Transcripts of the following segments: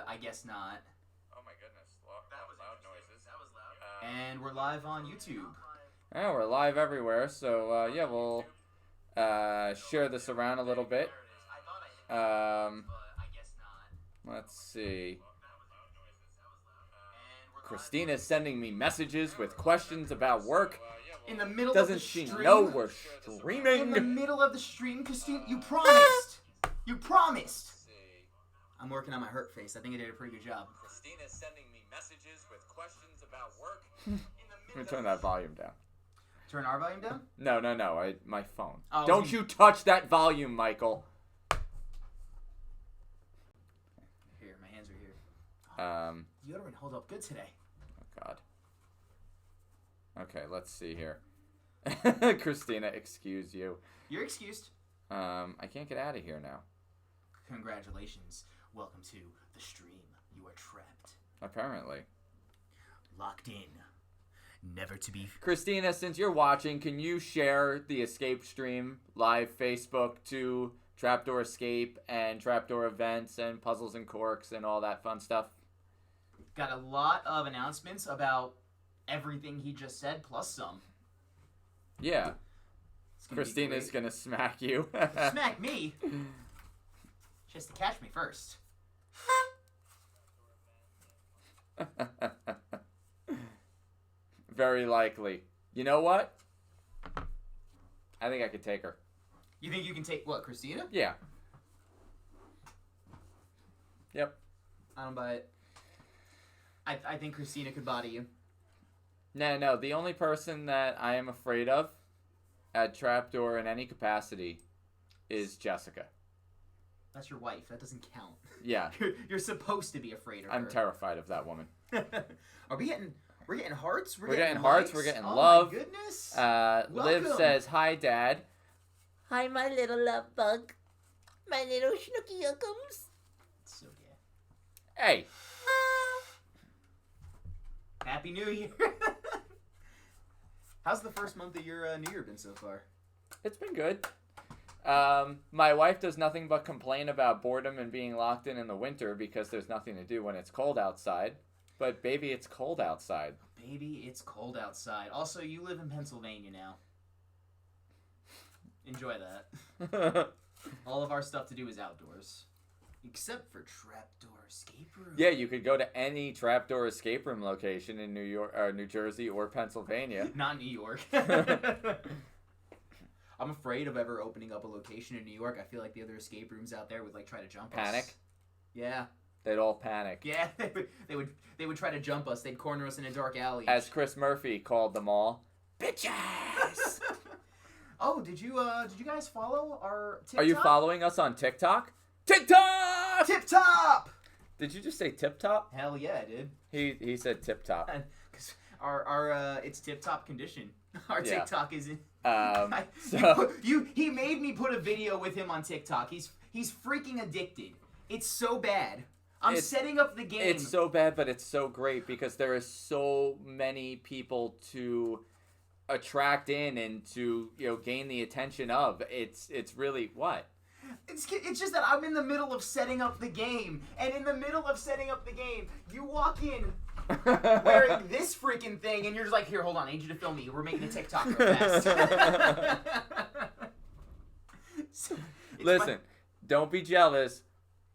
I guess not. Oh my goodness. That was loud noises. That was loud. And we're live on YouTube. Yeah, we're live everywhere, so yeah, we'll share this around a little bit. Let's see. Christina's sending me messages with questions about work. In the middle Doesn't of the she stream. know we're streaming? In the middle of the stream, Christine, you promised. You promised. I'm working on my hurt face. I think I did a pretty good job. Christina's sending me messages with questions about work. Let me turn that volume down. Turn our volume down? No. My phone. Oh, Don't you touch that volume, Michael. Here, my hands are here. Deodorant held up good today. Oh, God. Okay, let's see here. Christina, excuse you. You're excused. I can't get out of here now. Congratulations. Welcome to the stream. You are trapped. Apparently. Locked in. Never to be... Christina, since you're watching, can you share the Escape stream live Facebook to Trapdoor Escape and Trapdoor events and Puzzles and Corks and all that fun stuff? Got a lot of announcements about everything he just said, plus some. Yeah. Christina's gonna smack you. Smack me? She has to catch me first. Very likely. You know what? I think I could take her. You think you can take, what, Christina? Yeah. Yep. I don't buy it. I think Christina could body you. No. The only person that I am afraid of at Trapdoor in any capacity is Jessica. That's your wife. That doesn't count. Yeah. You're supposed to be afraid of her. I'm terrified of that woman. Are we getting... We're getting hearts? We're getting hearts. We're getting oh love. My goodness. Liv says, "Hi, Dad." Hi, my little love bug. My little snooky yuckums. So gay. Hey. Happy New Year. How's the first month of your New Year been so far? It's been good. My wife does nothing but complain about boredom and being locked in the winter because there's nothing to do when it's cold outside. But, baby, it's cold outside. Baby, it's cold outside. Also, you live in Pennsylvania now. Enjoy that. All of our stuff to do is outdoors. Except for Trapdoor Escape Room. Yeah, you could go to any Trapdoor Escape Room location in New York, or New Jersey, or Pennsylvania. Not New York. I'm afraid of ever opening up a location in New York. I feel like the other escape rooms out there would, like, try to jump us. Panic? Yeah. They'd all panic. Yeah, they would try to jump us. They'd corner us in a dark alley. As Chris Murphy called them all, bitches! Oh, did you guys follow our TikTok? Are you following us on TikTok? TikTok! Tip Top! Did you just say Tip Top? Hell yeah, I did. He said Tip Top. Because our it's tip top condition. Our Yeah. TikTok is in. So He made me put a video with him on TikTok. He's freaking addicted. It's so bad. I'm setting up the game. It's so bad, but it's so great because there is so many people to attract in and to gain the attention of. It's really what? It's just that I'm in the middle of setting up the game, and in the middle of setting up the game, you walk in wearing this freaking thing, and you're just like, here, hold on, I need you to film me. We're making a TikTok real fast. Listen, don't be jealous,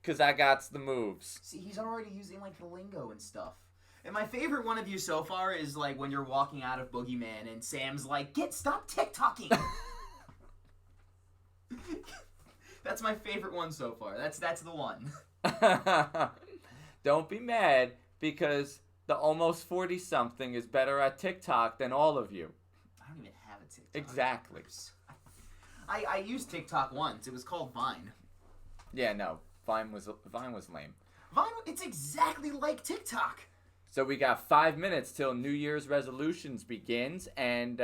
because I got the moves. See, he's already using, like, the lingo and stuff. And my favorite one of you so far is, like, when you're walking out of Boogie Man, and Sam's like, stop TikToking! That's my favorite one so far. That's the one. Don't be mad, because the almost 40-something is better at TikTok than all of you. I don't even have a TikTok. Exactly. I used TikTok once. It was called Vine. Yeah, no. Vine was lame. Vine, it's exactly like TikTok. So we got 5 minutes till New Year's resolutions begins, and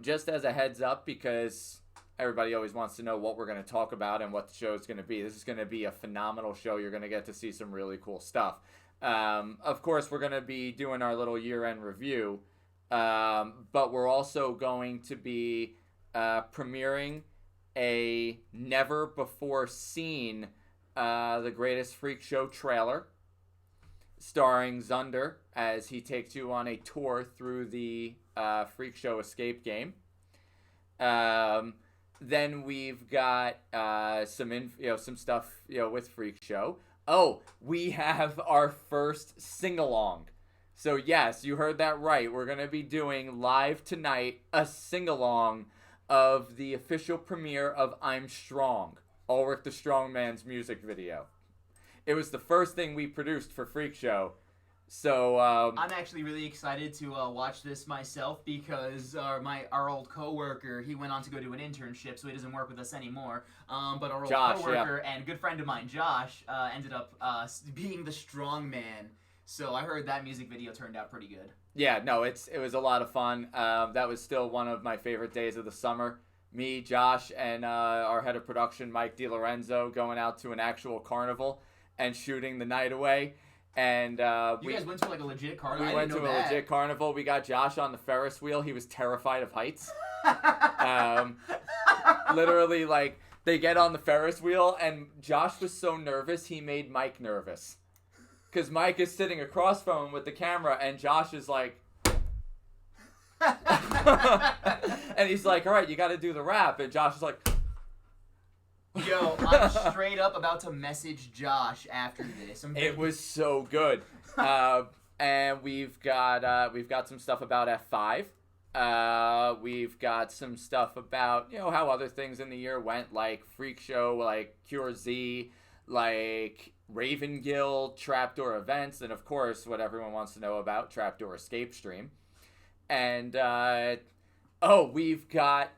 just as a heads up, because everybody always wants to know what we're going to talk about and what the show is going to be. This is going to be a phenomenal show. You're going to get to see some really cool stuff. Of course, we're going to be doing our little year-end review, but we're also going to be premiering a never-before-seen the Greatest Freakshow trailer, starring Zunder as he takes you on a tour through the Freakshow escape game. Then we've got some stuff with Freakshow. Oh, we have our first sing-along. So yes, you heard that right. We're going to be doing live tonight a sing-along of the official premiere of I'm Strong, Ulrich the Strongman's music video. It was the first thing we produced for Freakshow. So I'm actually really excited to watch this myself because our old coworker, he went on to go do an internship, so he doesn't work with us anymore. But our old coworker and good friend of mine, Josh, ended up being the strong man. So I heard that music video turned out pretty good. Yeah, no, it was a lot of fun. That was still one of my favorite days of the summer. Me, Josh, and our head of production, Mike DiLorenzo, going out to an actual carnival and shooting the night away. And you guys went to like a legit carnival? We went to a legit carnival. We got Josh on the Ferris wheel. He was terrified of heights. Literally, like, they get on the Ferris wheel, and Josh was so nervous, he made Mike nervous. Because Mike is sitting across from him with the camera, and Josh is like... and he's like, all right, you got to do the rap. And Josh is like... Yo, I'm straight up about to message Josh after this. It was so good. And we've got some stuff about F5. We've got some stuff about, how other things in the year went, like Freakshow, like Cure Z, like Raven Guild, Trapdoor events, and of course, what everyone wants to know about, Trapdoor Escape Stream. And, we've got...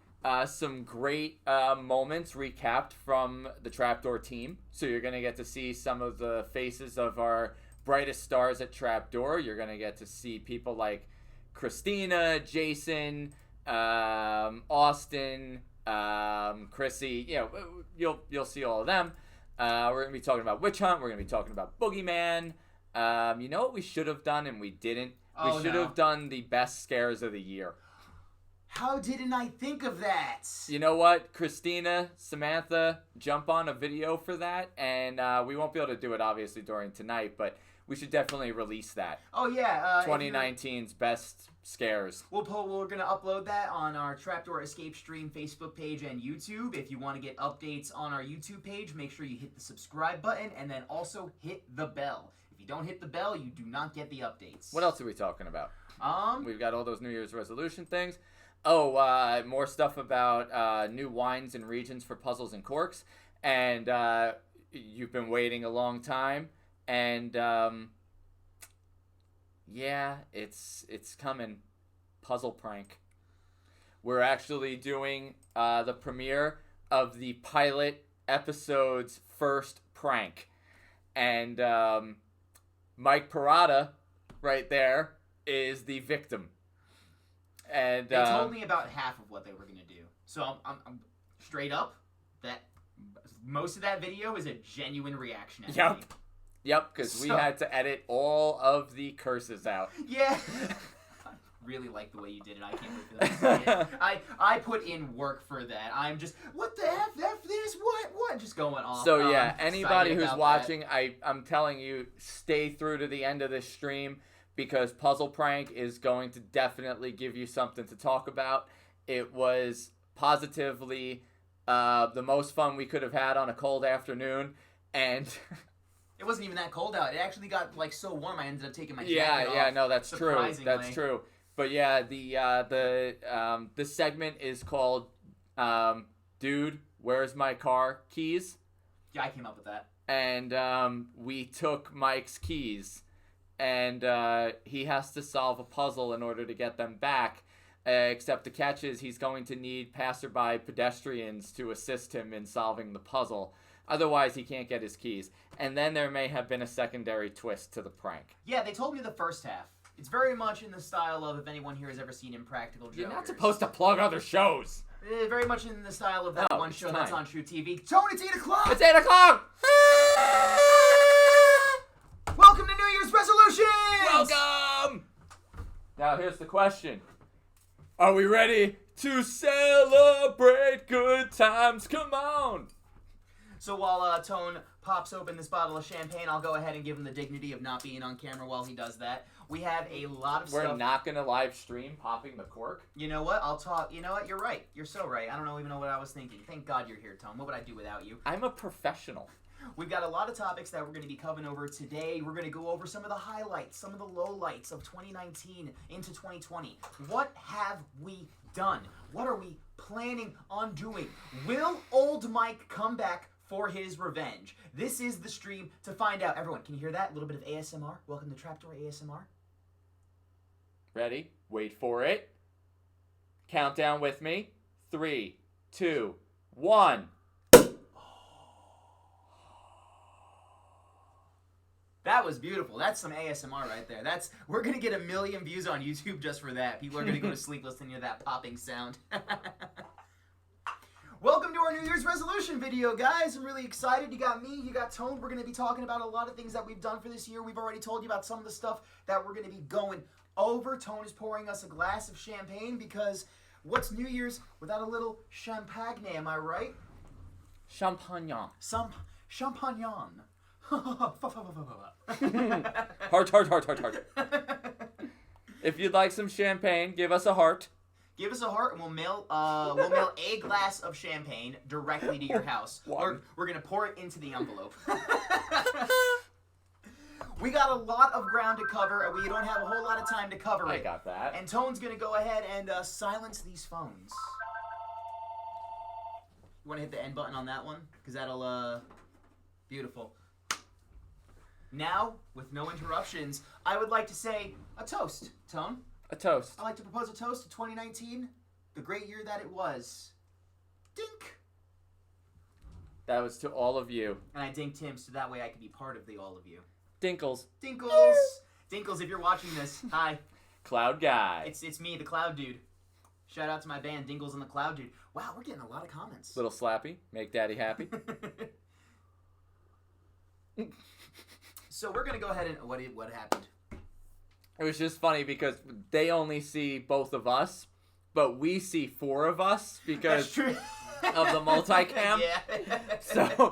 some great moments recapped from the Trapdoor team. So you're going to get to see some of the faces of our brightest stars at Trapdoor. You're going to get to see people like Christina, Jason, Austin, Chrissy. You'll see all of them. We're going to be talking about Witch Hunt. We're going to be talking about Boogie Man. You know what we should have done and we didn't? We should have done the best scares of the year. How didn't I think of that? You know what? Christina, Samantha, jump on a video for that. And we won't be able to do it, obviously, during tonight. But we should definitely release that. Oh, yeah. 2019's best scares. We're going to upload that on our Trapdoor Escape Stream Facebook page and YouTube. If you want to get updates on our YouTube page, make sure you hit the subscribe button. And then also hit the bell. If you don't hit the bell, you do not get the updates. What else are we talking about? We've got all those New Year's resolution things. Oh, more stuff about new wines and regions for Puzzles and Corks. And you've been waiting a long time. And, it's coming. Puzzle Prank. We're actually doing the premiere of the pilot episode's first prank. And Mike Parada, right there, is the victim. And they told me about half of what they were going to do. So I'm straight up that most of that video is a genuine reaction. Yep, because we had to edit all of the curses out. Yeah. I really like the way you did it. I can't wait for that to see it. I put in work for that. I'm just, what the F this? What? Just going off. So yeah, anybody who's watching, I'm telling you, stay through to the end of this stream. Because Puzzle Prank is going to definitely give you something to talk about. It was positively the most fun we could have had on a cold afternoon. And it wasn't even that cold out. It actually got so warm I ended up taking my jacket off. Yeah, no, that's true. That's true. But yeah, the segment is called Dude, Where's My Car Keys? Yeah, I came up with that. And we took Mike's keys. And he has to solve a puzzle in order to get them back. Except the catch is he's going to need passerby pedestrians to assist him in solving the puzzle. Otherwise, he can't get his keys. And then there may have been a secondary twist to the prank. Yeah, they told me the first half. It's very much in the style of, if anyone here has ever seen Impractical Jokers. You're not supposed to plug other shows. Very much in the style of that one show that's on True TV. Tone, it's 8 o'clock! It's 8 o'clock! Welcome to New Year's resolutions! Welcome! Now here's the question. Are we ready to celebrate good times? Come on! So while Tone pops open this bottle of champagne, I'll go ahead and give him the dignity of not being on camera while he does that. We have a lot of We're stuff. not going to live stream popping the cork. You know what? I'll talk. You know what? You're right. You're so right. I don't even know what I was thinking. Thank God you're here, Tom. What would I do without you? I'm a professional. We've got a lot of topics that we're going to be covering over today. We're going to go over some of the highlights, some of the lowlights of 2019 into 2020. What have we done? What are we planning on doing? Will old Mike come back for his revenge? This is the stream to find out. Everyone, can you hear that? A little bit of ASMR. Welcome to Trapdoor ASMR. Ready? Wait for it. Countdown with me. 3, 2, 1. That was beautiful. That's some ASMR right there. We're gonna get 1 million views on YouTube just for that. People are gonna go to sleep listening to that popping sound. Welcome to our New Year's resolution video, guys. I'm really excited. You got me, you got Tone. We're gonna be talking about a lot of things that we've done for this year. We've already told you about some of the stuff that we're gonna be going over. Tone is pouring us a glass of champagne because what's New Year's without a little champagne? Am I right? Champagne. Some champagne. Heart, heart, heart, heart, heart. If you'd like some champagne, give us a heart. Give us a heart, and we'll mail a glass of champagne directly to your house. We're gonna pour it into the envelope. We got a lot of ground to cover, and we don't have a whole lot of time to cover it. I got that. And Tone's gonna go ahead and silence these phones. You want to hit the end button on that one? Because that'll, beautiful. Now, with no interruptions, I would like to say a toast, Tone. A toast. I'd like to propose a toast to 2019, the great year that it was. Dink! That was to all of you. And I dinked him so that way I could be part of the all of you. Dinkles. Dinkles! Dinkles, if you're watching this, hi. Cloud guy. It's me, the Cloud Dude. Shout out to my band, Dingles and the Cloud Dude. Wow, we're getting a lot of comments. Little slappy. Make daddy happy. So we're going to go ahead and... What happened? It was just funny because they only see both of us, but we see 4 of us because That's true. of the multicam. Yeah. So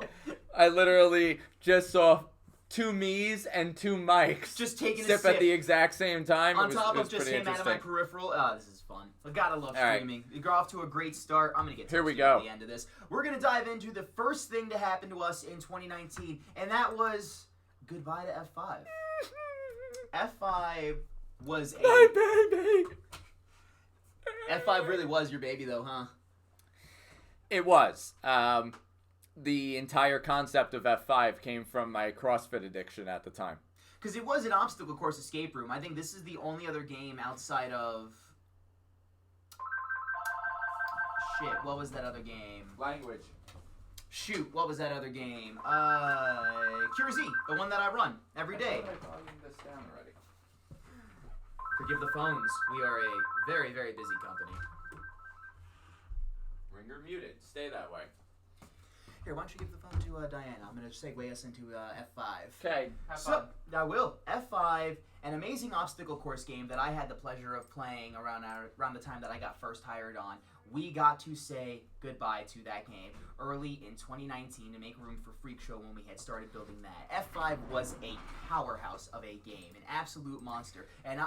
I literally just saw 2 me's and 2 mics Just taking a sip sip at the exact same time. On top it of was just pretty him out of my interesting. peripheral. Oh, this is fun. I gotta love All right. streaming. We got off to a great start. I'm gonna get Here we toasty go. at the end of this. We're gonna dive into the first thing to happen to us in 2019, and that was goodbye to F5. F5 was My baby. F5 really was your baby though, huh? It was. The entire concept of F5 came from my CrossFit addiction at the time. Because it was an obstacle course escape room. I think this is the only other game outside of... Shit, what was that other game? Language. Shoot, what was that other game? Cure Z, the one that I run every day. I volumed this down already. Forgive the phones. We are a very, very busy company. Ringer muted. Stay that way. Here, why don't you give the phone to Diana? I'm going to segue us into F5. Okay. Have fun. I will. F5, an amazing obstacle course game that I had the pleasure of playing around the time that I got first hired on. We got to say goodbye to that game early in 2019 to make room for Freakshow when we had started building that. F5 was a powerhouse of a game, an absolute monster. An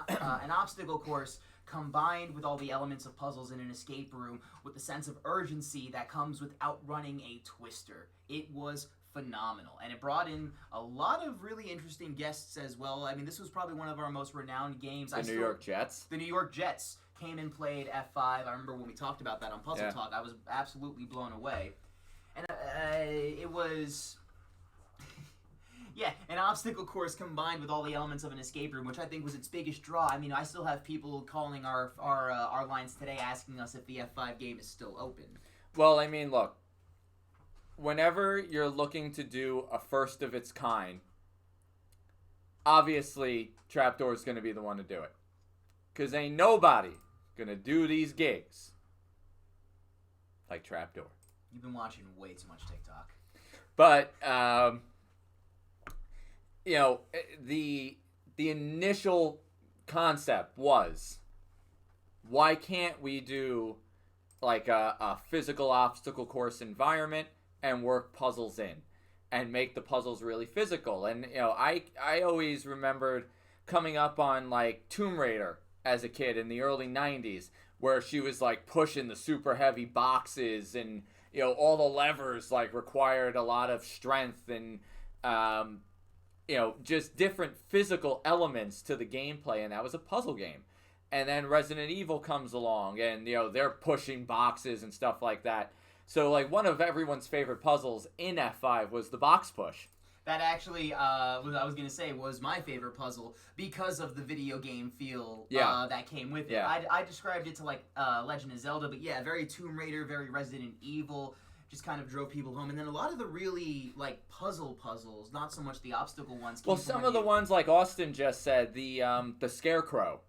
obstacle course combined with all the elements of puzzles in an escape room with the sense of urgency that comes with outrunning a twister. It was phenomenal, and it brought in a lot of really interesting guests as well. I mean, this was probably one of our most renowned games. The New York Jets. The New York Jets came and played F5. I remember when we talked about that on Puzzle Talk. I was absolutely blown away. And it was... yeah, an obstacle course combined with all the elements of an escape room, which I think was its biggest draw. I mean, I still have people calling our lines today asking us if the F5 game is still open. Well, I mean, look. Whenever you're looking to do a first of its kind, obviously Trapdoor is going to be the one to do it. Because ain't nobody going to do these gigs like Trapdoor. You've been watching way too much TikTok. But, you know, the initial concept was, why can't we do like a physical obstacle course environment and work puzzles in? and make the puzzles really physical. And I always remembered coming up on like Tomb Raider as a kid in the early 90s, where she was like pushing the super heavy boxes, and all the levers like required a lot of strength, and just different physical elements to the gameplay, and that was a puzzle game. And then Resident Evil comes along, and they're pushing boxes and stuff like that. So like one of everyone's favorite puzzles in F5 was the box push. That actually, what I was going to say, was my favorite puzzle because of the video game feel that came with it. Yeah. I described it to like Legend of Zelda, but yeah, very Tomb Raider, very Resident Evil, just kind of drove people home. And then a lot of the really like puzzles, not so much the obstacle ones. Well, some of the ones like Austin just said, the Scarecrow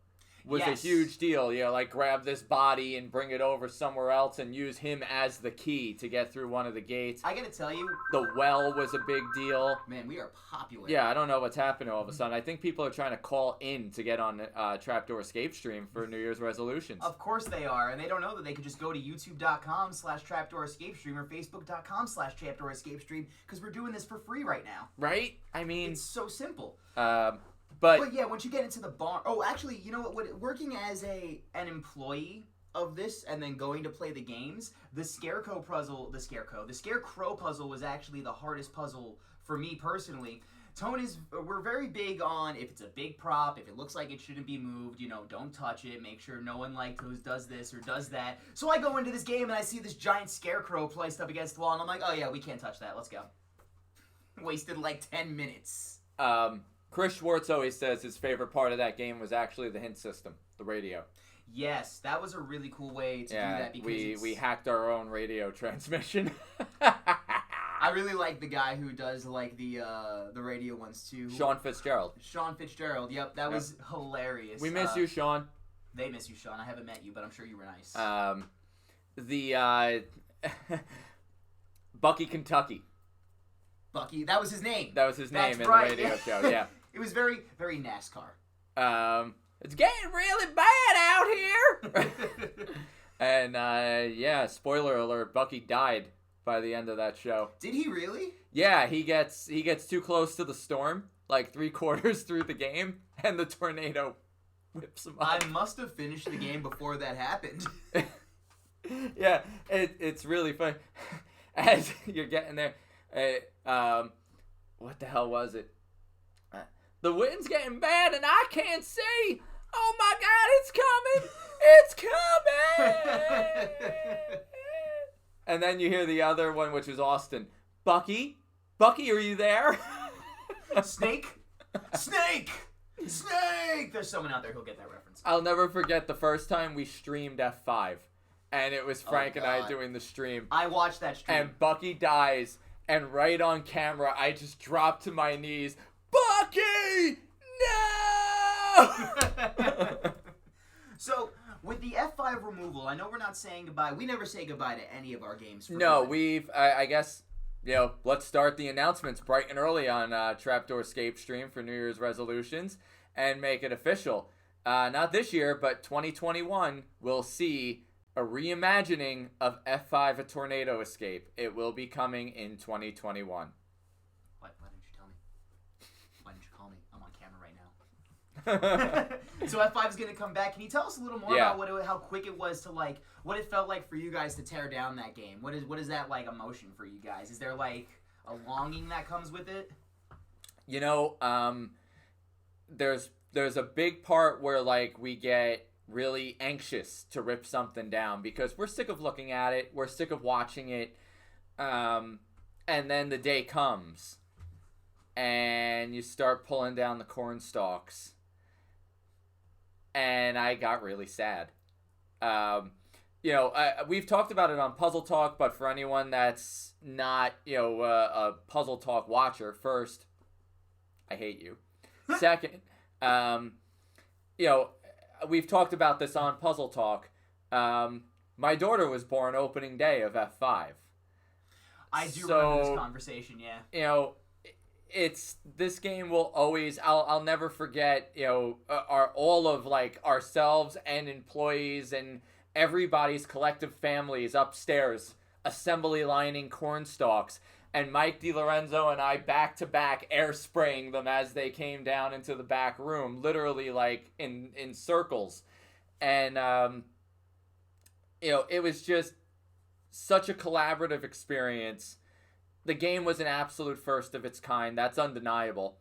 was a huge deal. Like grab this body and bring it over somewhere else and use him as the key to get through one of the gates. I gotta tell you, the well was a big deal. Man, we are popular. Yeah, I don't know what's happening all of a sudden. I think people are trying to call in to get on Trapdoor Escape Stream for New Year's resolutions. Of course they are, and they don't know that they could just go to youtube.com/Trapdoor Escape Stream or facebook.com/Trapdoor Escape Stream, because we're doing this for free right now. Right? I mean, it's so simple. But yeah, once you get into the bar... Oh, actually, you know what? Working as an employee of this and then going to play the games, the Scarecrow puzzle was actually the hardest puzzle for me personally. We're very big on, if it's a big prop, if it looks like it shouldn't be moved, don't touch it. Make sure no one does this or does that. So I go into this game and I see this giant Scarecrow placed up against the wall, and I'm like, oh yeah, we can't touch that. Let's go. Wasted like 10 minutes. Chris Schwartz always says his favorite part of that game was actually the hint system, the radio. Yes, that was a really cool way to do that, because we hacked our own radio transmission. I really like the guy who does like the radio ones too. Sean Fitzgerald. Yep, that was hilarious. We miss you, Sean. They miss you, Sean. I haven't met you, but I'm sure you were nice. Bucky Kentucky. Bucky, that was his name. That's in right. the radio show, yeah. It was very, very NASCAR. It's getting really bad out here! And, spoiler alert, Bucky died by the end of that show. Did he really? Yeah, he gets too close to the storm, like 3/4 through the game, and the tornado whips him up. I must have finished the game before that happened. Yeah, it's really funny. As you're getting there, what the hell was it? The wind's getting bad and I can't see. Oh my God, it's coming! It's coming! And then you hear the other one, which is Austin. Bucky, are you there? Snake! There's someone out there who'll get that reference. I'll never forget the first time we streamed F5. And it was Frank and I doing the stream. I watched that stream. And Bucky dies. And right on camera, I just dropped to my knees. Bucky! No! So, with the F5 removal, I know we're not saying goodbye. We never say goodbye to any of our games. No, I guess, let's start the announcements bright and early on Trapdoor Escape Stream for New Year's resolutions and make it official. Not this year, but 2021, we'll see a reimagining of F5 A Tornado Escape. It will be coming in 2021. Why didn't you tell me? Why didn't you call me? I'm on camera right now. So F5 is going to come back. Can you tell us a little more about how quick it was to, like, what it felt like for you guys to tear down that game? What is that, like, emotion for you guys? Is there, like, a longing that comes with it? There's a big part where, like, we get really anxious to rip something down because we're sick of looking at it, we're sick of watching it, and then the day comes and you start pulling down the corn stalks, and I got really sad. We've talked about it on Puzzle Talk, but for anyone that's not a Puzzle Talk watcher, first, I hate you. Second, we've talked about this on Puzzle Talk. My daughter was born opening day of F5. I do remember this conversation, yeah. This game will always, I'll never forget, all of like ourselves and employees and everybody's collective families upstairs assembly lining corn stalks. and Mike DiLorenzo and I back-to-back air spraying them as they came down into the back room, literally like in circles. And, it was just such a collaborative experience. The game was an absolute first of its kind. That's undeniable.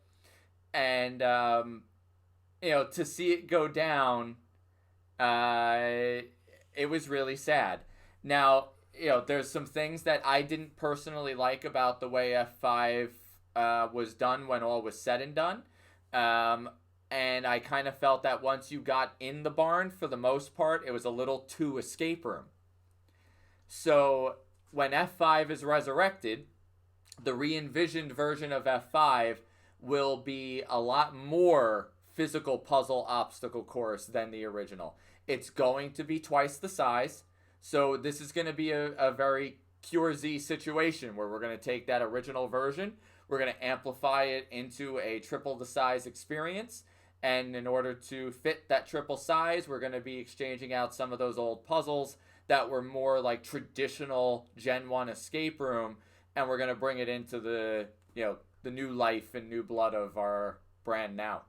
And, to see it go down, it was really sad. Now, there's some things that I didn't personally like about the way F5 was done when all was said and done. And I kind of felt that once you got in the barn, for the most part, it was a little too escape room. So when F5 is resurrected, the re-envisioned version of F5 will be a lot more physical puzzle obstacle course than the original. It's going to be twice the size. So this is going to be a very Cure Z situation where we're going to take that original version, we're going to amplify it into a triple the size experience, and in order to fit that triple size, we're going to be exchanging out some of those old puzzles that were more like traditional Gen 1 escape room, and we're going to bring it into the new life and new blood of our brand now.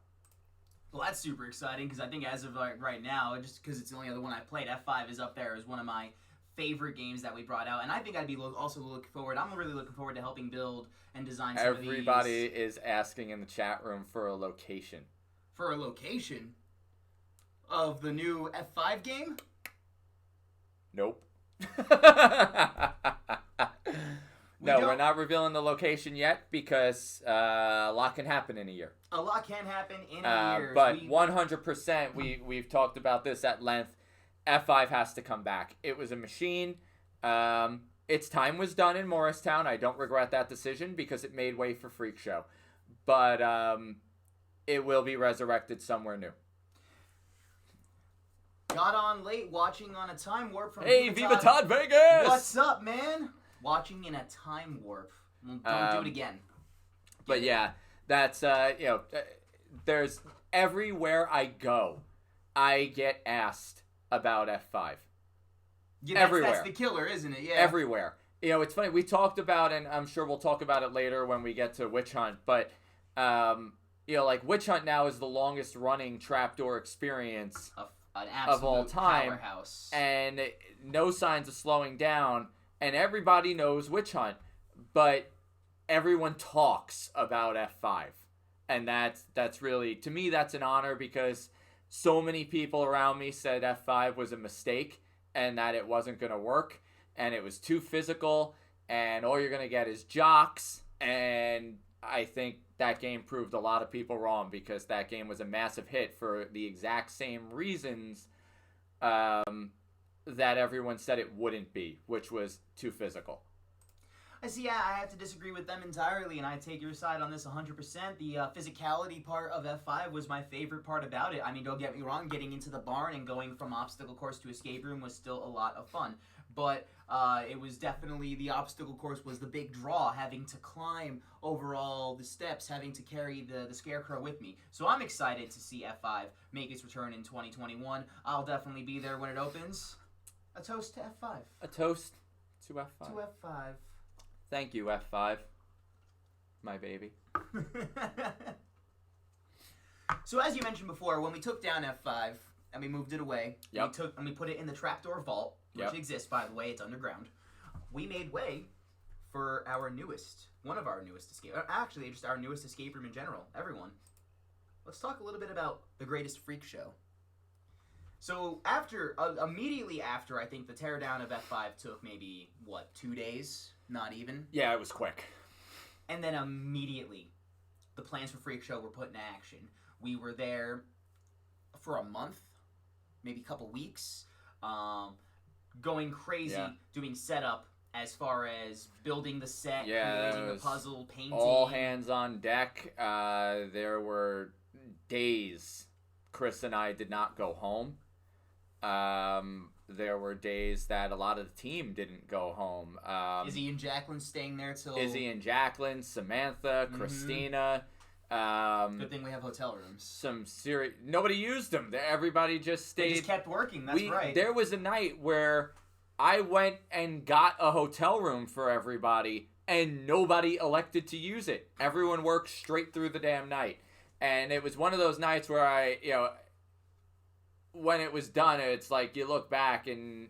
Well, that's super exciting because I think as of right now, just because it's the only other one I played, F5 is up there as one of my favorite games that we brought out. And I think I'd be also looking forward. I'm really looking forward to helping build and design some Everybody of these. is asking in the chat room for a location. For a location of the new F5 game? Nope. We're not revealing the location yet because a lot can happen in a year. A lot can happen in a year. But 100%, we've talked about this at length. F5 has to come back. It was a machine. Its time was done in Morristown. I don't regret that decision because it made way for Freakshow. But it will be resurrected somewhere new. Got on late watching on a time warp from Viva Todd Vegas! What's up, man? Watching in a time warp. Don't do it again. But yeah, that's, there's, everywhere I go, I get asked about F5. Yeah, everywhere. That's the killer, isn't it? Yeah. Everywhere. It's funny, we talked about, and I'm sure we'll talk about it later when we get to Witch Hunt, but, Witch Hunt now is the longest running trapdoor experience of all time. Powerhouse. And no signs of slowing down. And everybody knows Witch Hunt, but everyone talks about F5. And that's really, to me, that's an honor because so many people around me said F5 was a mistake and that it wasn't going to work and it was too physical and all you're going to get is jocks. And I think that game proved a lot of people wrong because that game was a massive hit for the exact same reasons that everyone said it wouldn't be, which was too physical. I see, I have to disagree with them entirely, and I take your side on this 100%. The physicality part of F5 was my favorite part about it. I mean, don't get me wrong, getting into the barn and going from obstacle course to escape room was still a lot of fun. But it was definitely, the obstacle course was the big draw, having to climb over all the steps, having to carry the scarecrow with me. So I'm excited to see F5 make its return in 2021. I'll definitely be there when it opens. A toast to F5. A toast to F5. To F5. Thank you, F5. My baby. So as you mentioned before, when we took down F5 and we moved it away, yep. we put it in the trapdoor vault, which exists, by the way, it's underground. We made way for one of our newest escape, actually just our newest escape room in general, everyone. Let's talk a little bit about the Greatest Freakshow. So immediately after, I think the teardown of F5 took maybe, 2 days? Not even? Yeah, it was quick. And then immediately, the plans for Freakshow were put in action. We were there for a month, maybe a couple weeks, going crazy, doing setup as far as building the set, creating the puzzle, painting. All hands on deck. There were days Chris and I did not go home. There were days that a lot of the team didn't go home. Izzy and Jacqueline staying there till... Izzy and Jacqueline, Samantha, Christina. Good thing we have hotel rooms. Nobody used them. Everybody just stayed. They just kept working, that's right. There was a night where I went and got a hotel room for everybody and nobody elected to use it. Everyone worked straight through the damn night. And it was one of those nights where when it was done, it's like you look back and,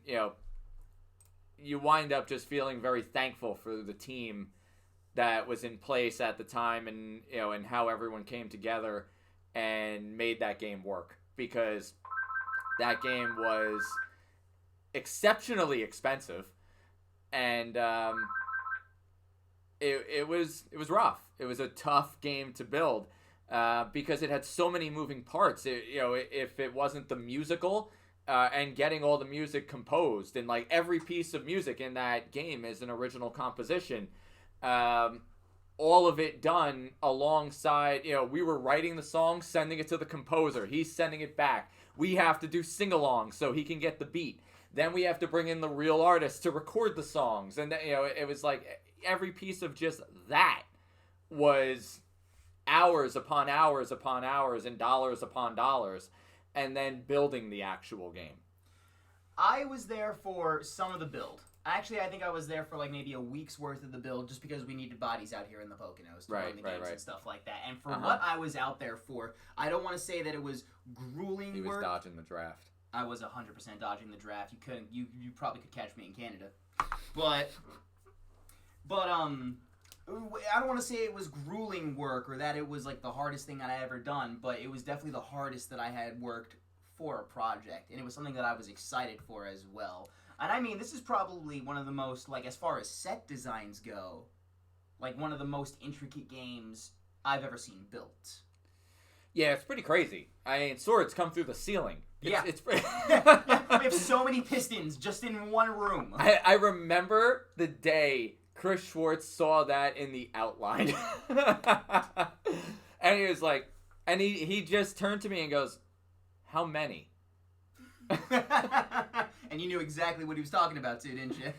you wind up just feeling very thankful for the team that was in place at the time, and and how everyone came together and made that game work, because that game was exceptionally expensive, and it was rough. It was a tough game to build because it had so many moving parts. If it wasn't the musical and getting all the music composed, and like every piece of music in that game is an original composition. All of it done alongside, we were writing the song, sending it to the composer. He's sending it back. We have to do sing-alongs so he can get the beat. Then we have to bring in the real artists to record the songs. And, it was like every piece of just that was hours upon hours upon hours and dollars upon dollars, and then building the actual game. I was there for some of the build. Actually, I think I was there for like maybe a week's worth of the build, just because we needed bodies out here in the Poconos to run the games and stuff like that. And for what I was out there for, I don't want to say that it was grueling work. He was dodging the draft. I was 100% dodging the draft. You probably could catch me in Canada, but I don't want to say it was grueling work or that it was like the hardest thing that I ever done, but it was definitely the hardest that I had worked for a project, and it was something that I was excited for as well. And I mean, this is probably one of the most, like, as far as set designs go, like one of the most intricate games I've ever seen built. Yeah, it's pretty crazy. I mean, swords come through the ceiling. It's pretty... We have so many pistons just in one room. I remember the day Chris Schwartz saw that in the outline. And he was like, and he just turned to me and goes, "How many?" And you knew exactly what he was talking about too, didn't you?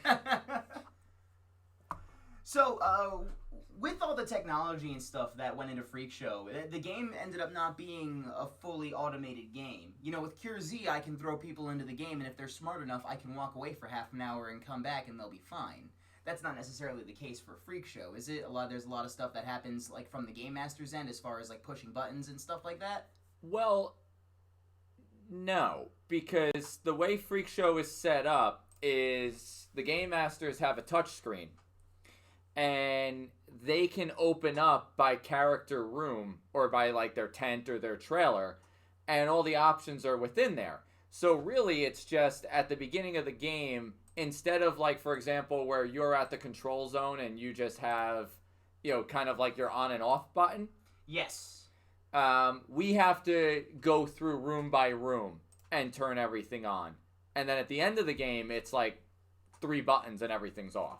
So, with all the technology and stuff that went into Freak Show, the game ended up not being a fully automated game. With Cure Z, I can throw people into the game, and if they're smart enough, I can walk away for half an hour and come back, and they'll be fine. That's not necessarily the case for Freak Show, is it? There's a lot of stuff that happens like from the game master's end, as far as like pushing buttons and stuff like that. Well, no, because the way Freak Show is set up is the game masters have a touch screen, and they can open up by character room or by like their tent or their trailer, and all the options are within there. So really it's just at the beginning of the game, instead of like, for example, where you're at the control zone and you just have, kind of like your on and off button. Yes. We have to go through room by room and turn everything on. And then at the end of the game, it's like 3 buttons and everything's off.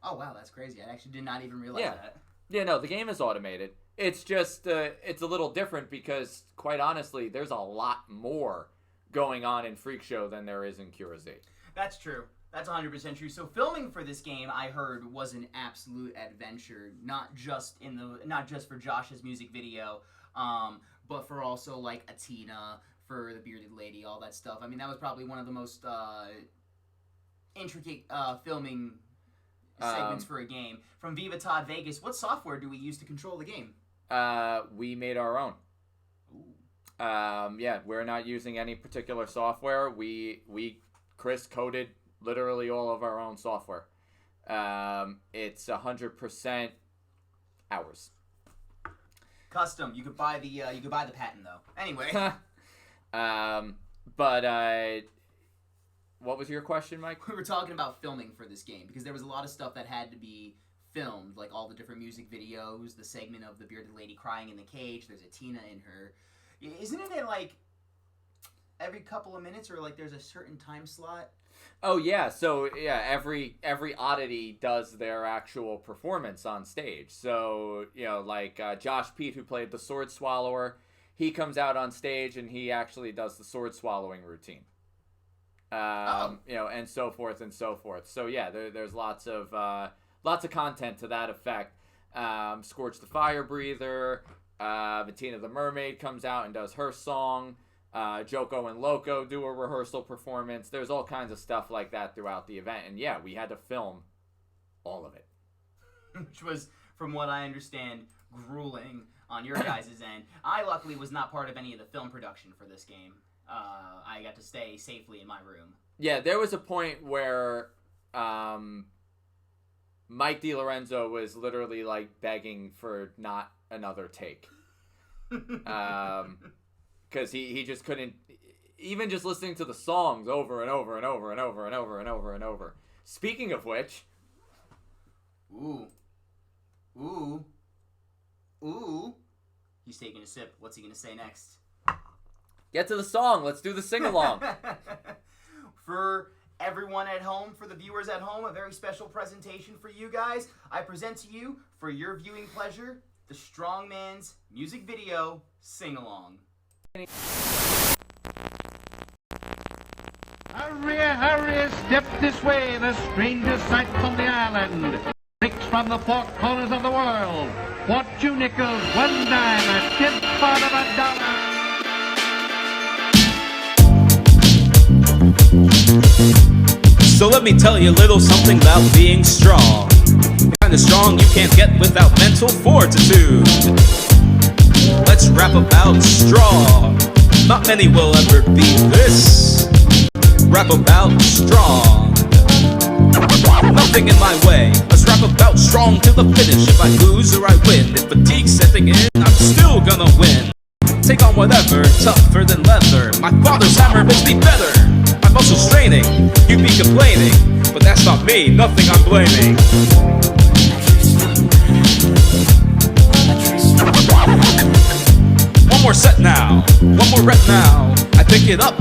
Oh, wow, that's crazy. I actually did not even realize that. Yeah, no, the game is automated. It's just, it's a little different because, quite honestly, there's a lot more going on in Freak Show than there is in Cure Z. That's true. That's 100% true. So filming for this game, I heard, was an absolute adventure. Not just for Josh's music video, but for also like Atina, for the bearded lady, all that stuff. I mean, that was probably one of the most intricate filming segments for a game. From Viva Todd Vegas, what software do we use to control the game? We made our own. Yeah, we're not using any particular software. Chris coded literally all of our own software. It's 100% ours. Custom. You could buy the patent though. Anyway. But what was your question, Mike? We were talking about filming for this game because there was a lot of stuff that had to be filmed, like all the different music videos, the segment of the bearded lady crying in the cage. There's a Tina in her. Isn't it like every couple of minutes, or like there's a certain time slot? Oh yeah, so yeah, every oddity does their actual performance on stage. So like Josh Pete, who played the Sword Swallower, he comes out on stage and he actually does the sword swallowing routine. And so forth and so forth. So yeah, there's lots of content to that effect. Scorch the Fire Breather. Bettina the Mermaid comes out and does her song. Joko and Loco do a rehearsal performance. There's all kinds of stuff like that throughout the event. And yeah, we had to film all of it. which was, from what I understand, grueling on your guys' end. I luckily was not part of any of the film production for this game. I got to stay safely in my room. Yeah, there was a point where Mike DiLorenzo was literally like begging for not another take. Because he just couldn't, even just listening to the songs over and over and over and over and over and over and over. Speaking of which. Ooh. He's taking a sip. What's he going to say next? Get to the song. Let's do the sing-along. For everyone at home, for the viewers at home, a very special presentation for you guys. I present to you, for your viewing pleasure, the Strongman's music video sing-along. Hurry, hurry, step this way, the strangest sight from the island. Tricks from the four corners of the world. Want you nickels, 1 dime, a tenth part of a dollar. So let me tell you a little something about being strong. The kind of strong you can't get without mental fortitude. Let's rap about strong. Not many will ever be this. Rap about strong. Nothing in my way. Let's rap about strong till the finish. If I lose or I win, if fatigue's setting in, I'm still gonna win. Take on whatever, tougher than leather. My father's hammer makes me better. My muscles straining, you'd be complaining, but that's not me, nothing I'm blaming. One more set now, one more rep now. I pick it up,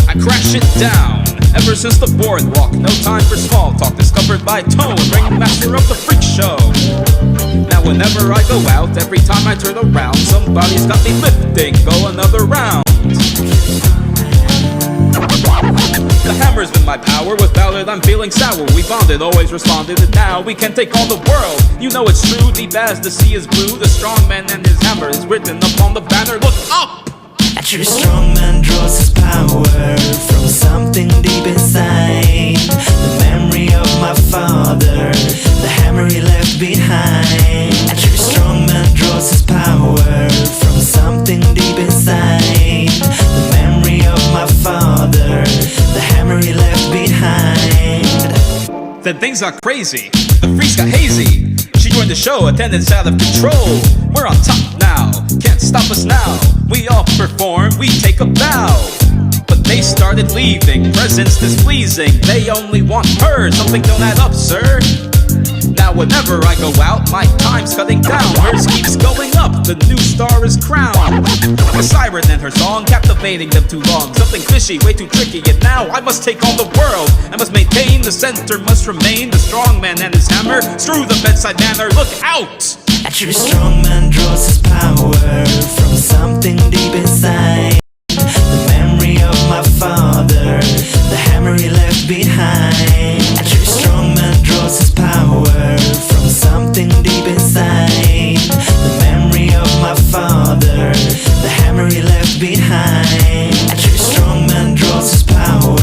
I crash it down. Ever since the boardwalk, no time for small talk. Discovered by Tone, ringmaster of the freak show. Now whenever I go out, every time I turn around, somebody's got me lifting, go another round. The hammer's been my power, without it I'm feeling sour. We bonded, always responded, and now we can take on the world. You know it's true, deep as the sea is blue. The strong man and his hammer is written up on the banner, look up! A true strong man draws his power from something deep inside. The memory of my father, the hammer he left behind. A true strong man draws his power from something deep inside. The memory of my father, the hammer he left behind. Then things got crazy, the freaks got hazy. She joined the show, attendance out of control. We're on top now, can't stop us now. We all perform, we take a bow. But they started leaving, presence displeasing. They only want her, something don't add up, sir. Now whenever I go out, my time's cutting down. Hers keeps going up, the new star is crowned. A siren and her song, captivating them too long. Something fishy, way too tricky, and now I must take on the world. I must maintain, the center must remain. The strong man and his hammer, screw the bedside manner, look out! A true strong man draws his power from something deep inside. The memory of my father, the hammer he left behind. A true strong man draws his power from something deep inside. The memory of my father, the hammer he left behind. A true strong man draws his power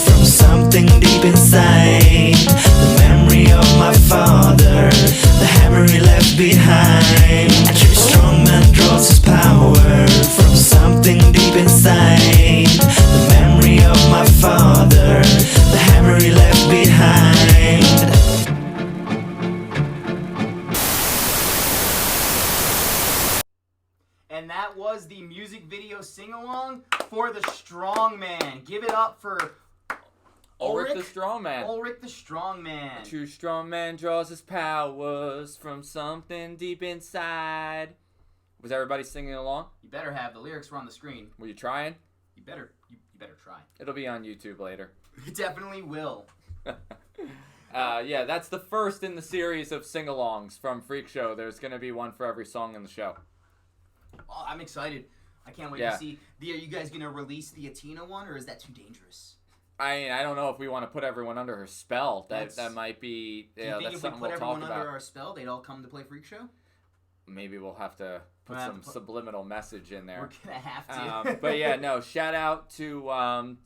from something deep inside. The memory of my father, the hammer he left behind. A true strong man draws his power from something deep inside. The memory of my father, the hammer he left behind. And that was the music video sing-along for the Strongman. Give it up for Ulrich the Strongman. Ulrich the Strongman. True strong man draws his powers from something deep inside. Was everybody singing along? You better have. The lyrics were on the screen. Were you trying? You better try. It'll be on YouTube later. It definitely will. Yeah, that's the first in the series of sing-alongs from Freak Show. There's going to be one for every song in the show. Oh, I'm excited. I can't wait Yeah. to see. Are you guys going to release the Atina one, or is that too dangerous? I don't know if we want to put everyone under her spell. That might be. Do you Yeah, think that's if we something put we'll talk everyone under about. our spell, they'd all come to play Freak Show? Maybe we'll have to put We'll have some to put- subliminal message in there. We're going to have to. But yeah, no. Shout out to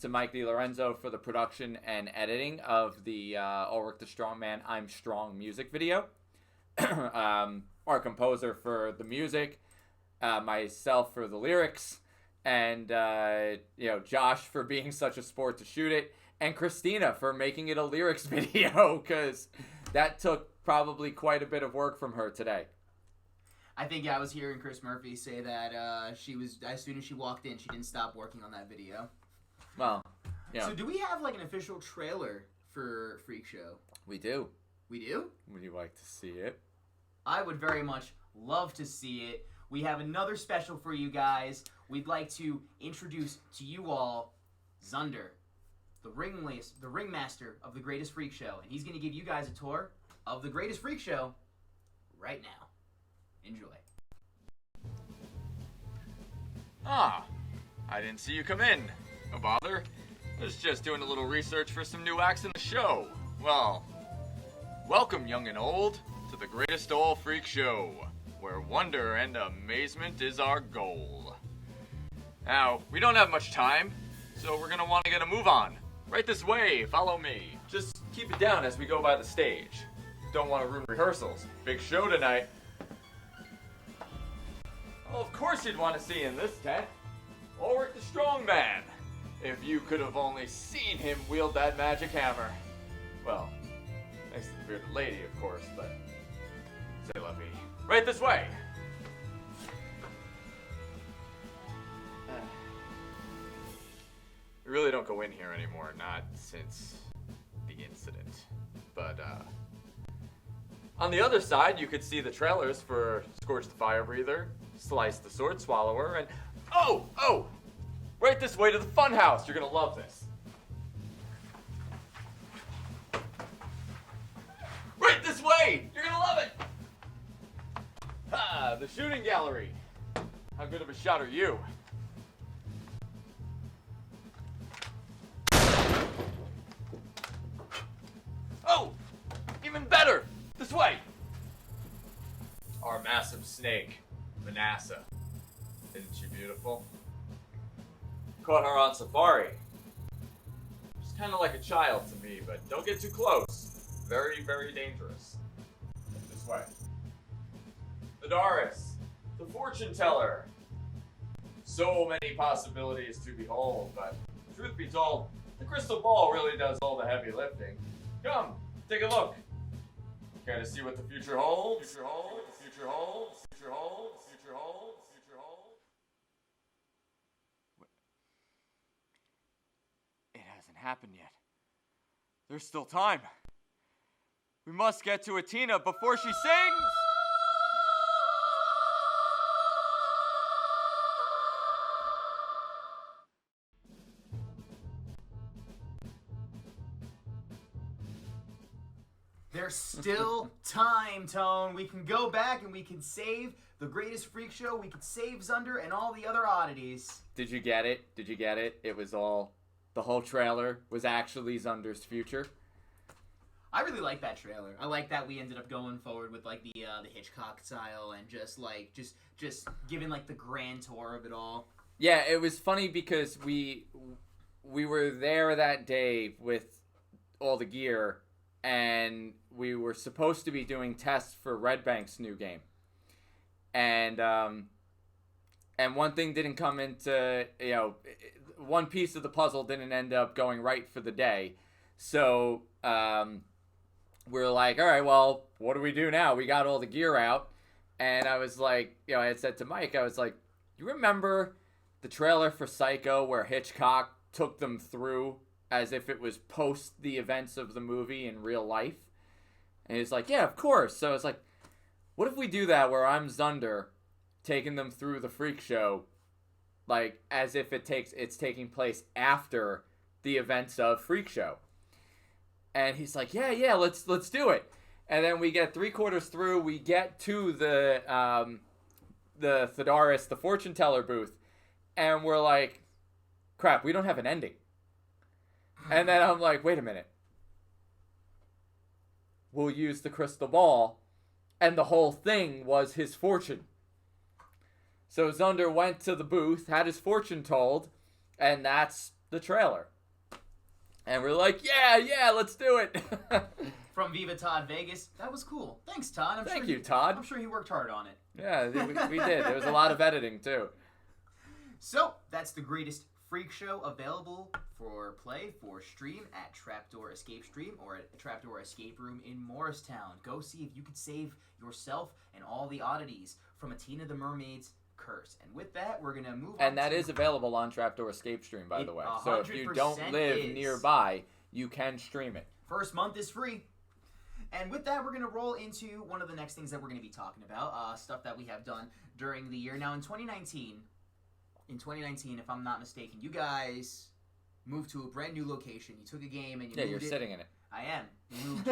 Mike DiLorenzo for the production and editing of the Ulrich the Strongman "I'm Strong" music video. our composer for the music, myself for the lyrics, and Josh for being such a sport to shoot it, and Christina for making it a lyrics video, because that took probably quite a bit of work from her today. I think I was hearing Chris Murphy say that she was, as soon as she walked in, she didn't stop working on that video. Well, yeah. So do we have like an official trailer for Freak Show? We do. We do? Would you like to see it? I would very much love to see it. We have another special for you guys. We'd like to introduce to you all Zunder, the ringmaster of the Greatest Freak Show. And he's going to give you guys a tour of the Greatest Freak Show right now. Enjoy. Ah, I didn't see you come in. No bother. I was just doing a little research for some new acts in the show. Well, welcome, young and old, to the Greatest Old Freak Show, where wonder and amazement is our goal. Now, we don't have much time, so we're gonna want to get a move on. Right this way, follow me. Just keep it down as we go by the stage. Don't want to ruin rehearsals. Big show tonight. Well, of course you'd want to see in this tent. Ulrich the Strongman. If you could have only seen him wield that magic hammer. Well, thanks to the bearded lady, of course, but say la vie. Right this way. We really don't go in here anymore, not since the incident. But, on the other side, you could see the trailers for Scorch the Fire Breather, Slice the Sword Swallower, and oh! Right this way to the Funhouse. You're gonna love this. Right this way! You're gonna love it! Ah, the shooting gallery. How good of a shot are you? Oh! Even better! This way! Our massive snake, Manasseh. Isn't she beautiful? Caught her on safari. She's kind of like a child to me, but don't get too close. Very, very dangerous. This way. The Doris, the fortune teller. So many possibilities to behold, but truth be told, the crystal ball really does all the heavy lifting. Come, take a look. Care to see what the future holds? Future holds, future holds, future holds, future holds, future holds. It hasn't happened yet. There's still time. We must get to Atina before she sings! There's still time, Tone. We can go back and we can save the Greatest Freak Show. We can save Zunder and all the other oddities. Did you get it? Did you get it? It was all... The whole trailer was actually Zunder's future. I really like that trailer. I like that we ended up going forward with like the Hitchcock style and just giving like the grand tour of it all. Yeah, it was funny because we were there that day with all the gear, and we were supposed to be doing tests for Red Bank's new game, and one thing didn't come into, one piece of the puzzle didn't end up going right for the day, so we're like, all right, well, what do we do now? We got all the gear out, and I was like, I had said to Mike, I was like, you remember the trailer for Psycho where Hitchcock took them through as if it was post the events of the movie in real life? And he's like, yeah, of course. So it's like, what if we do that where I'm Zunder taking them through the Freak Show, like as if it's taking place after the events of Freak Show? And he's like, yeah, let's do it. And then we get 3/4 through, we get to the Thedaris, the fortune teller booth, and we're like, crap, we don't have an ending. And then I'm like, wait a minute. We'll use the crystal ball, and the whole thing was his fortune. So Zunder went to the booth, had his fortune told, and that's the trailer. And we're like, yeah, let's do it. from Viva Todd Vegas. That was cool. Thanks, Todd. Thank you, Todd. I'm sure he worked hard on it. Yeah, we did. There was a lot of editing, too. So, that's the Greatest Freak Show, available for play, for stream at Trapdoor Escape Stream or at Trapdoor Escape Room in Morristown. Go see if you could save yourself and all the oddities from Atina the Mermaid's curse. And with that, we're going to move on. And that is available on Trapdoor Escape Stream, by the way. So if you don't 100% live is. nearby, you can stream it. First month is free. And with that, we're going to roll into one of the next things that we're going to be talking about, stuff that we have done during the year. Now, in 2019, if I'm not mistaken, you guys moved to a brand new location. You took a game and you moved it. Yeah, you're sitting in it. I am. You moved.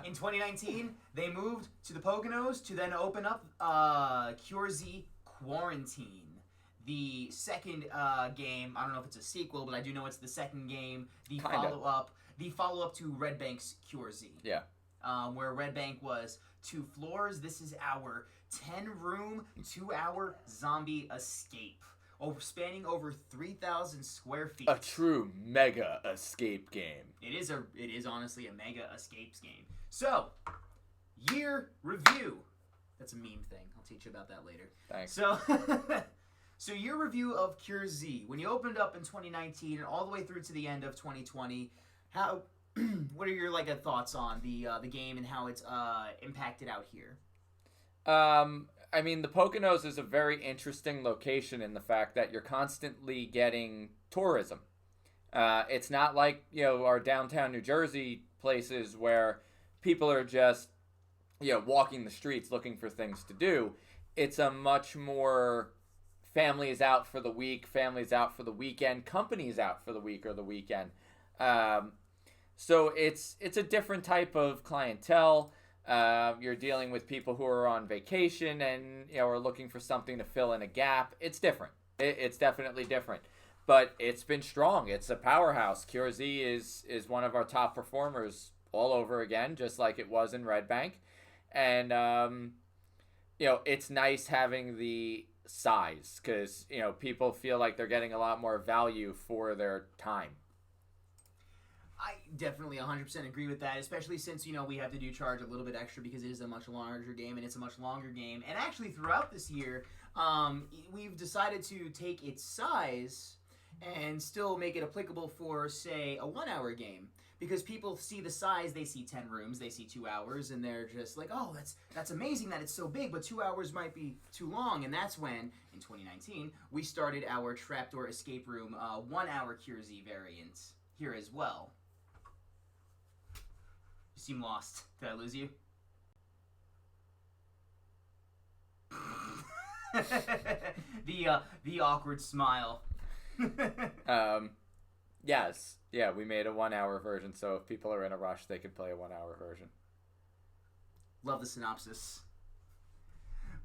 In 2019, they moved to the Poconos to then open up Cure Z Quarantine. The second game, I don't know if it's a sequel, but I do know it's the second game, the follow-up to Red Bank's Cure Z. Yeah. Where Red Bank was 2 floors. This is our 10-room, 2-hour zombie escape, spanning over 3,000 square feet. A true mega escape game. It is honestly a mega escapes game. So, year review. That's a meme thing. I'll teach you about that later. Thanks. So, so your review of Cure Z, when you opened up in 2019 and all the way through to the end of 2020, what are your thoughts on the game and how it's impacted out here? I mean, the Poconos is a very interesting location in the fact that you're constantly getting tourism. It's not like, our downtown New Jersey places where people are just, walking the streets looking for things to do. It's a much more families out for the week, families out for the weekend, companies out for the week or the weekend. So it's a different type of clientele. You're dealing with people who are on vacation and are looking for something to fill in a gap. It's different. It's definitely different, but it's been strong. It's a powerhouse. Cure Z is one of our top performers all over again, just like it was in Red Bank, and it's nice having the size because people feel like they're getting a lot more value for their time. I definitely 100% agree with that, especially since, we have to charge a little bit extra because it is a much larger game and it's a much longer game. And actually, throughout this year, we've decided to take its size and still make it applicable for, say, a 1-hour game. Because people see the size, they see 10 rooms, they see 2 hours, and they're just like, oh, that's amazing that it's so big, but 2 hours might be too long. And that's when, in 2019, we started our Trapdoor Escape Room 1-hour Cure Z variant here as well. You seem lost. Did I lose you? The awkward smile. Yes. Yeah, we made a 1-hour version, so if people are in a rush, they could play a 1-hour version. Love the synopsis.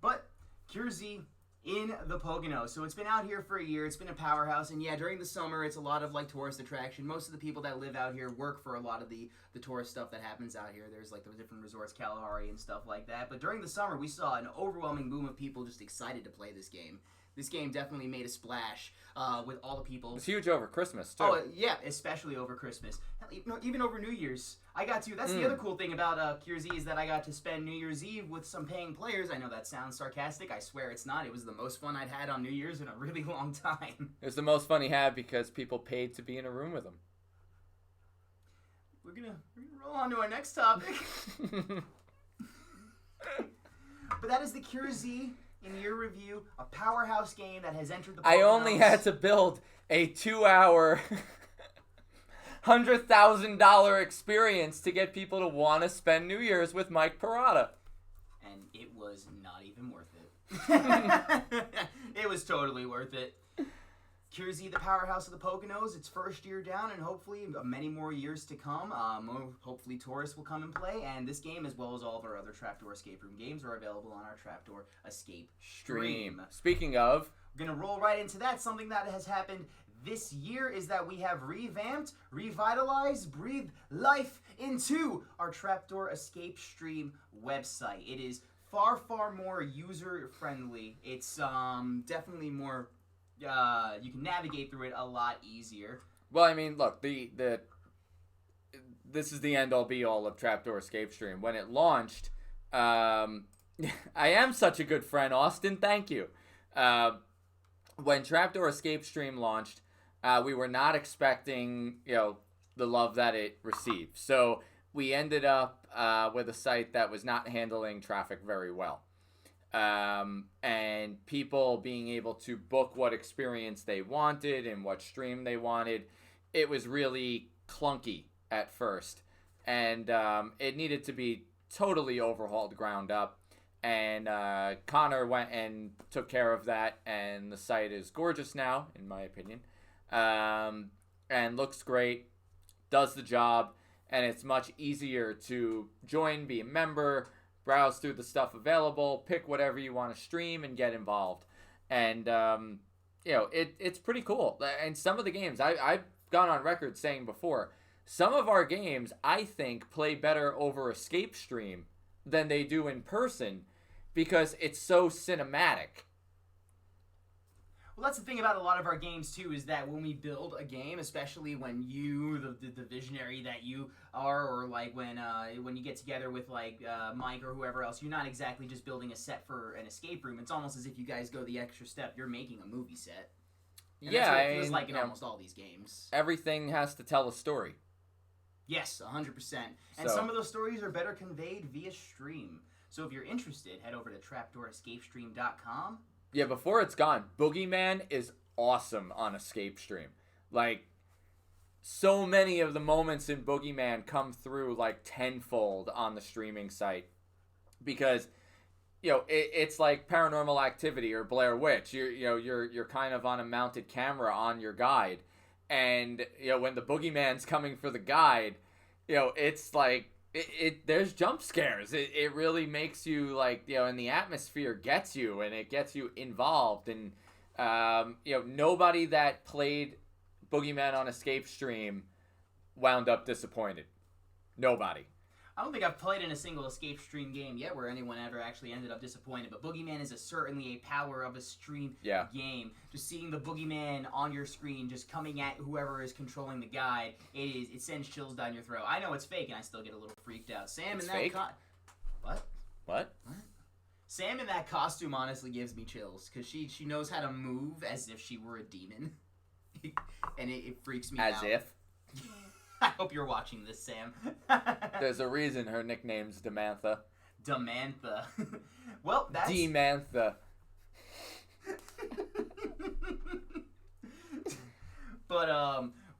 But Cure Z in the Poconos. So it's been out here for a year. It's been a powerhouse. And yeah, during the summer, it's a lot of tourist attraction. Most of the people that live out here work for a lot of the tourist stuff that happens out here. There's the different resorts, Kalahari and stuff like that. But during the summer, we saw an overwhelming boom of people just excited to play this game. This game definitely made a splash with all the people. It's huge over Christmas, too. Oh, yeah, especially over Christmas. Even over New Year's. That's the other cool thing about Cure Z is that I got to spend New Year's Eve with some paying players. I know that sounds sarcastic. I swear it's not. It was the most fun I'd had on New Year's in a really long time. It was the most fun he had because people paid to be in a room with him. We're gonna roll on to our next topic. But that is the Cure Z in your review, a powerhouse game that has entered the Poconos. I only had to build a 2-hour, $100,000 experience to get people to want to spend New Year's with Mike Parada. And it was not even worth it. It was totally worth it. Cure Z, the powerhouse of the Poconos, its first year down, and hopefully many more years to come. Hopefully tourists will come and play, and this game, as well as all of our other Trapdoor Escape Room games, are available on our Trapdoor Escape Stream. Speaking of, we're going to roll right into that. Something that has happened this year is that we have revamped, revitalized, breathed life into our Trapdoor Escape Stream website. It is far, far more user-friendly. It's definitely more... you can navigate through it a lot easier. well, I mean, look, the this is the end-all be-all of Trapdoor Escape Stream. When it launched, I am such a good friend, Austin. Thank you. When Trapdoor Escape Stream launched, we were not expecting, the love that it received. So we ended up with a site that was not handling traffic very well. And people being able to book what experience they wanted and what stream they wanted, it was really clunky at first. And it needed to be totally overhauled ground up. And Connor went and took care of that, and the site is gorgeous now, in my opinion. And looks great, does the job, and it's much easier to join, be a member, browse through the stuff available, pick whatever you want to stream, and get involved. And, it's pretty cool. And some of the games, I've gone on record saying before, some of our games, I think, play better over Escape Stream than they do in person because it's so cinematic. Well, that's the thing about a lot of our games, too, is that when we build a game, especially when you, the visionary that you are, or like when you get together with Mike or whoever else, you're not exactly just building a set for an escape room. It's almost as if you guys go the extra step. You're making a movie set. And that's what it feels like in almost all these games. Everything has to tell a story. Yes, 100%. And some of those stories are better conveyed via stream. So if you're interested, head over to trapdoorescapestream.com. Yeah, before it's gone, Boogie Man is awesome on Escape Stream. Like, so many of the moments in Boogie Man come through like tenfold on the streaming site. Because, it's like Paranormal Activity or Blair Witch. You're kind of on a mounted camera on your guide. And, when the boogeyman's coming for the guide, it's like, there's jump scares. It really makes you, and the atmosphere gets you, and it gets you involved. And, nobody that played Boogeyman on Escape Stream wound up disappointed. Nobody. I don't think I've played in a single Escape Stream game yet where anyone ever actually ended up disappointed, but Boogeyman is certainly a power of a stream game. Just seeing the Boogeyman on your screen, just coming at whoever is controlling the guide, it sends chills down your throat. I know it's fake, and I still get a little freaked out. Sam it's in that fake? What? Sam in that costume honestly gives me chills, because she knows how to move as if she were a demon, and it freaks me out. As if? I hope you're watching this, Sam. There's a reason her nickname's Demantha. Demantha. Well, that's... Demantha. But,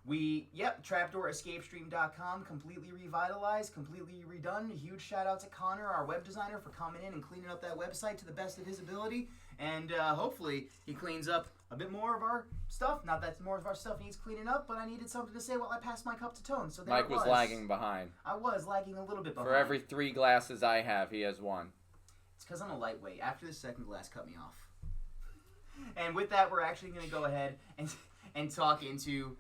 trapdoorescapestream.com, completely revitalized, completely redone. A huge shout out to Connor, our web designer, for coming in and cleaning up that website to the best of his ability. And hopefully he cleans up a bit more of our stuff. Not that more of our stuff needs cleaning up, but I needed something to say while I passed my cup to Tone. So there Mike was lagging behind. I was lagging a little bit behind. For every 3 glasses I have, he has 1. It's because I'm a lightweight. After the second glass, cut me off. And with that, we're actually going to go ahead and talk into...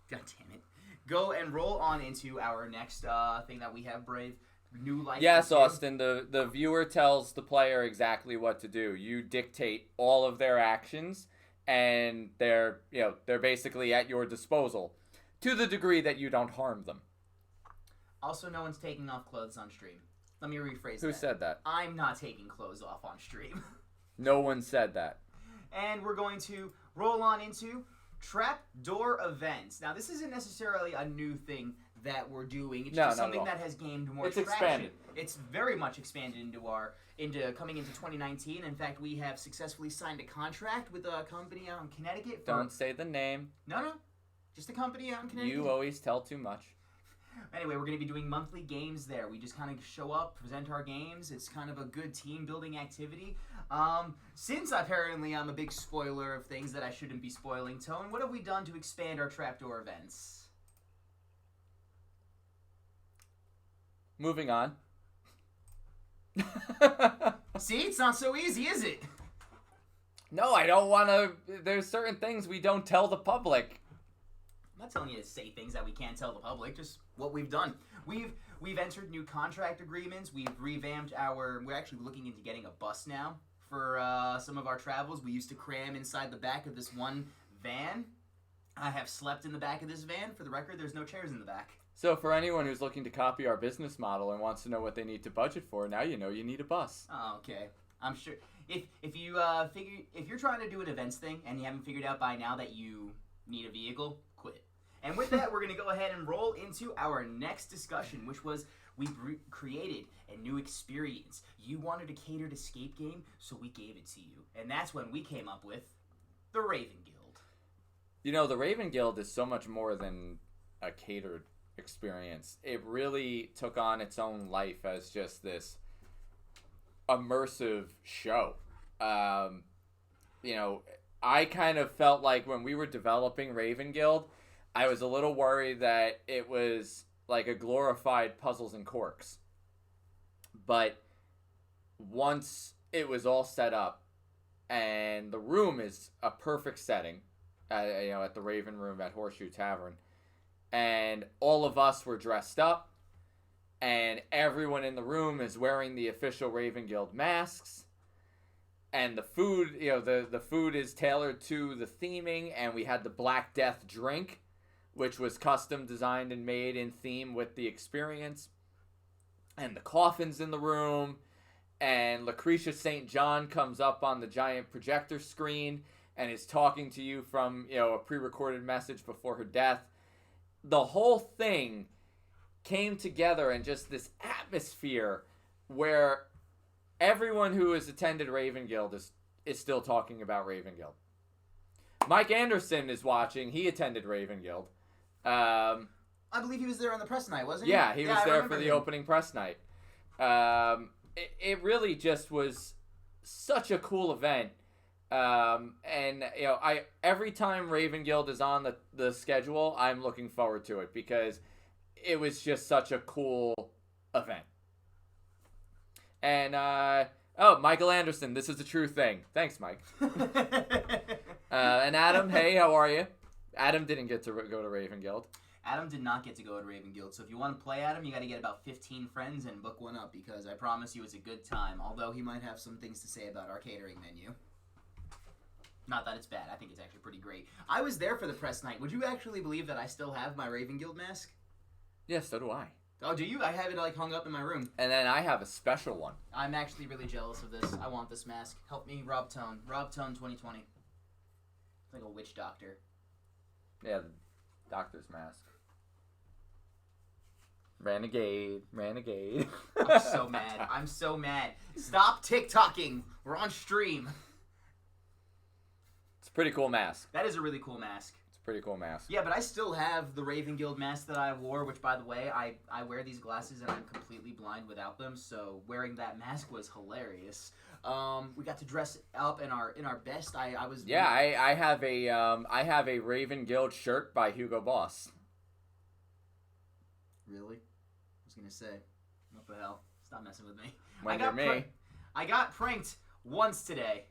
God damn it. Go and roll on into our next thing that we have, Brave. New life. Yes, Austin, the viewer tells the player exactly what to do. You dictate all of their actions, and they're basically at your disposal to the degree that you don't harm them. Also, no one's taking off clothes on stream. Let me rephrase that. Who said that? I'm not taking clothes off on stream. No one said that. And we're going to roll on into Trapdoor events. Now, this isn't necessarily a new thing that we're doing. It's just something that has gained more traction. Expanded. It's very much expanded into coming into 2019. In fact, we have successfully signed a contract with a company out in Connecticut. Don't say the name. No. Just a company out in Connecticut. You always tell too much. Anyway, we're going to be doing monthly games there. We just kind of show up, present our games. It's kind of a good team-building activity. Since apparently I'm a big spoiler of things that I shouldn't be spoiling, Tone, what have we done to expand our Trapdoor events? Moving on. See, it's not so easy, is it? No, I don't want to... There's certain things we don't tell the public. I'm not telling you to say things that we can't tell the public, just what we've done. We've entered new contract agreements. We've revamped we're actually looking into getting a bus now for some of our travels. We used to cram inside the back of this one van. I have slept in the back of this van. For the record, there's no chairs in the back. So for anyone who's looking to copy our business model and wants to know what they need to budget for, now you know you need a bus. Oh, okay. I'm sure if you're trying to do an events thing and you haven't figured out by now that you need a vehicle, quit. And with that, we're going to go ahead and roll into our next discussion, which was we created a new experience. You wanted a catered escape game, so we gave it to you. And that's when we came up with the Raven Guild. You know, the Raven Guild is so much more than a catered experience. It really took on its own life as just this immersive show. You know, I kind of felt like when we were developing Raven Guild, I was a little worried that it was like a glorified Puzzles and Corks. But once it was all set up, and the room is a perfect setting, at the Raven Room at Horseshoe Tavern, and all of us were dressed up, and everyone in the room is wearing the official Raven Guild masks, and the food, the food is tailored to the theming, and we had the Black Death drink, which was custom designed and made in theme with the experience, and the coffin's in the room, and Lucretia St. John comes up on the giant projector screen and is talking to you from, a pre-recorded message before her death. The whole thing came together in just this atmosphere where everyone who has attended Raven Guild is still talking about Raven Guild. Mike Anderson is watching. He attended Raven Guild. I believe he was there on the press night, wasn't he? Yeah, he was there for the opening press night. It really just was such a cool event. And every time Raven Guild is on the schedule, I'm looking forward to it because it was just such a cool event. And Michael Anderson, this is a true thing. Thanks, Mike. And Adam, hey, how are you? Adam didn't get to go to Raven Guild. Adam did not get to go to Raven Guild, so if you want to play Adam, you got to get about 15 friends and book one up because I promise you it's a good time, although he might have some things to say about our catering menu. Not that it's bad. I think it's actually pretty great. I was there for the press night. Would you actually believe that I still have my Raven Guild mask? Yeah, so do I. Oh, do you? I have it hung up in my room. And then I have a special one. I'm actually really jealous of this. I want this mask. Help me, Rob Tone. Rob Tone 2020. It's like a witch doctor. Yeah, the doctor's mask. Renegade. I'm so mad. I'm so mad. Stop TikToking. We're on stream. It's a pretty cool mask. That is a really cool mask. It's a pretty cool mask. Yeah, but I still have the Raven Guild mask that I wore, which, by the way, I wear these glasses and I'm completely blind without them, so wearing that mask was hilarious. We got to dress up in our best. I was... Yeah, I have a Raven Guild shirt by Hugo Boss. Really? I was gonna say, what the hell? Stop messing with me. When you're me. I got pranked once today.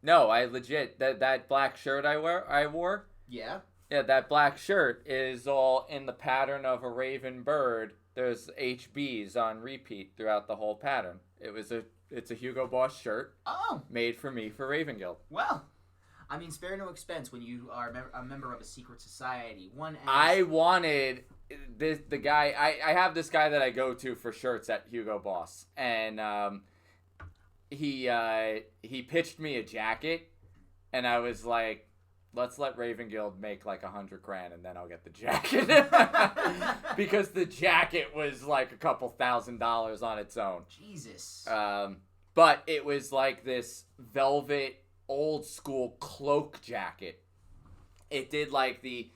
No, I legit that black shirt I wore. Yeah. Yeah, that black shirt is all in the pattern of a raven bird. There's HBs on repeat throughout the whole pattern. It's a Hugo Boss shirt. Oh. Made for me for Raven Guild. Well, I mean, spare no expense when you are a member of a secret society. I wanted the guy. I have this guy that I go to for shirts at Hugo Boss, and he pitched me a jacket, and I was like, let's let Raven Guild make like $100,000 and then I'll get the jacket. Because the jacket was like a couple $1,000s on its own. Jesus. But it was like this velvet old school cloak jacket. It did like the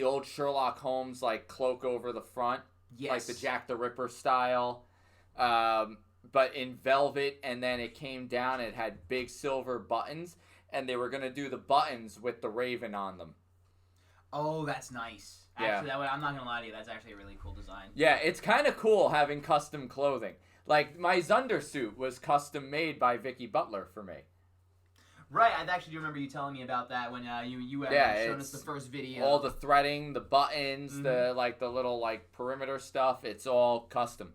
old Sherlock Holmes like cloak over the front. Yes. Like the Jack the Ripper style. But in velvet, and then it came down, it had big silver buttons, and they were going to do the buttons with the raven on them. Oh, that's nice. Actually, I'm not going to lie to you, that's actually a really cool design. Yeah, it's kind of cool having custom clothing. Like, my Zunder suit was custom made by Vicky Butler for me. Right, I actually do remember you telling me about that when you had shown us the first video. All the threading, the buttons, the little perimeter stuff, it's all custom.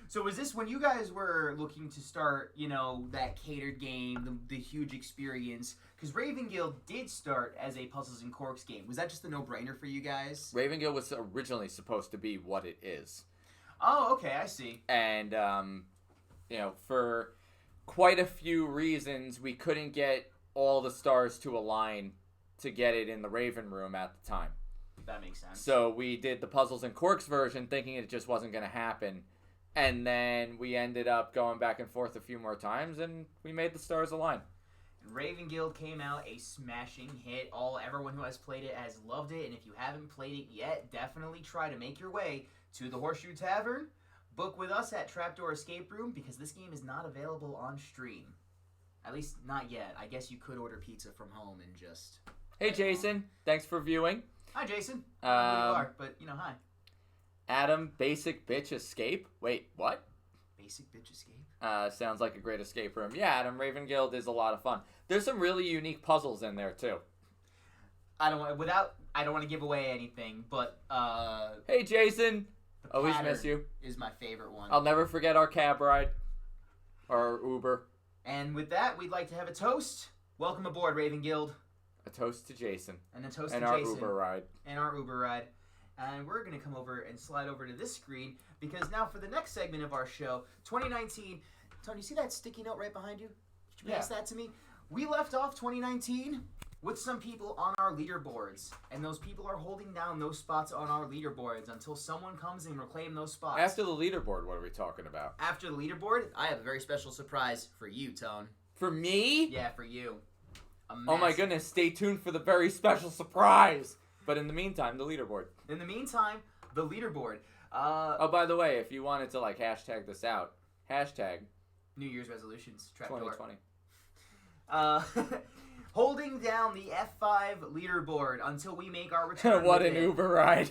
So was this when you guys were looking to start, that catered game, the huge experience? Because Raven Guild did start as a Puzzles and Corks game. Was that just a no-brainer for you guys? Raven Guild was originally supposed to be what it is. Oh, okay, I see. And, for quite a few reasons, we couldn't get all the stars to align to get it in the Raven Room at the time. That makes sense. So we did the Puzzles and Corks version thinking it just wasn't going to happen. And then we ended up going back and forth a few more times, and we made the stars align. And Raven Guild came out a smashing hit. Everyone who has played it has loved it, and if you haven't played it yet, definitely try to make your way to the Horseshoe Tavern. Book with us at Trapdoor Escape Room, because this game is not available on stream. At least not yet. I guess you could order pizza from home and just... Hey, Jason. Thanks for viewing. Hi, Jason. I don't know who you are, but, hi. Adam, Basic Bitch Escape. Wait, what? Basic Bitch Escape? Sounds like a great escape room. Yeah, Adam, Raven Guild is a lot of fun. There's some really unique puzzles in there, too. I don't want to give away anything, but, Hey, Jason. the Always pattern miss you. is my favorite one. I'll never forget our cab ride. Or Uber. And with that, we'd like to have a toast. Welcome aboard, Raven Guild. A toast to Jason. And a toast and to our Jason. Uber ride. And our Uber ride. And we're going to come over and slide over to this screen, because now for the next segment of our show, 2019... Tony, you see that sticky note right behind you? Could you pass that to me? We left off 2019 with some people on our leaderboards. And those people are holding down those spots on our leaderboards until someone comes and reclaim those spots. After the leaderboard, what are we talking about? After the leaderboard, I have a very special surprise for you, Tone. For me? Yeah, for you. Oh my goodness, stay tuned for the very special surprise. But in the meantime, the leaderboard. In the meantime, the leaderboard. Oh, by the way, if you wanted to hashtag this out, hashtag New Year's resolutions. Trapdoor. 2020. Holding down the F5 leaderboard until we make our return. What with an it. Uber ride.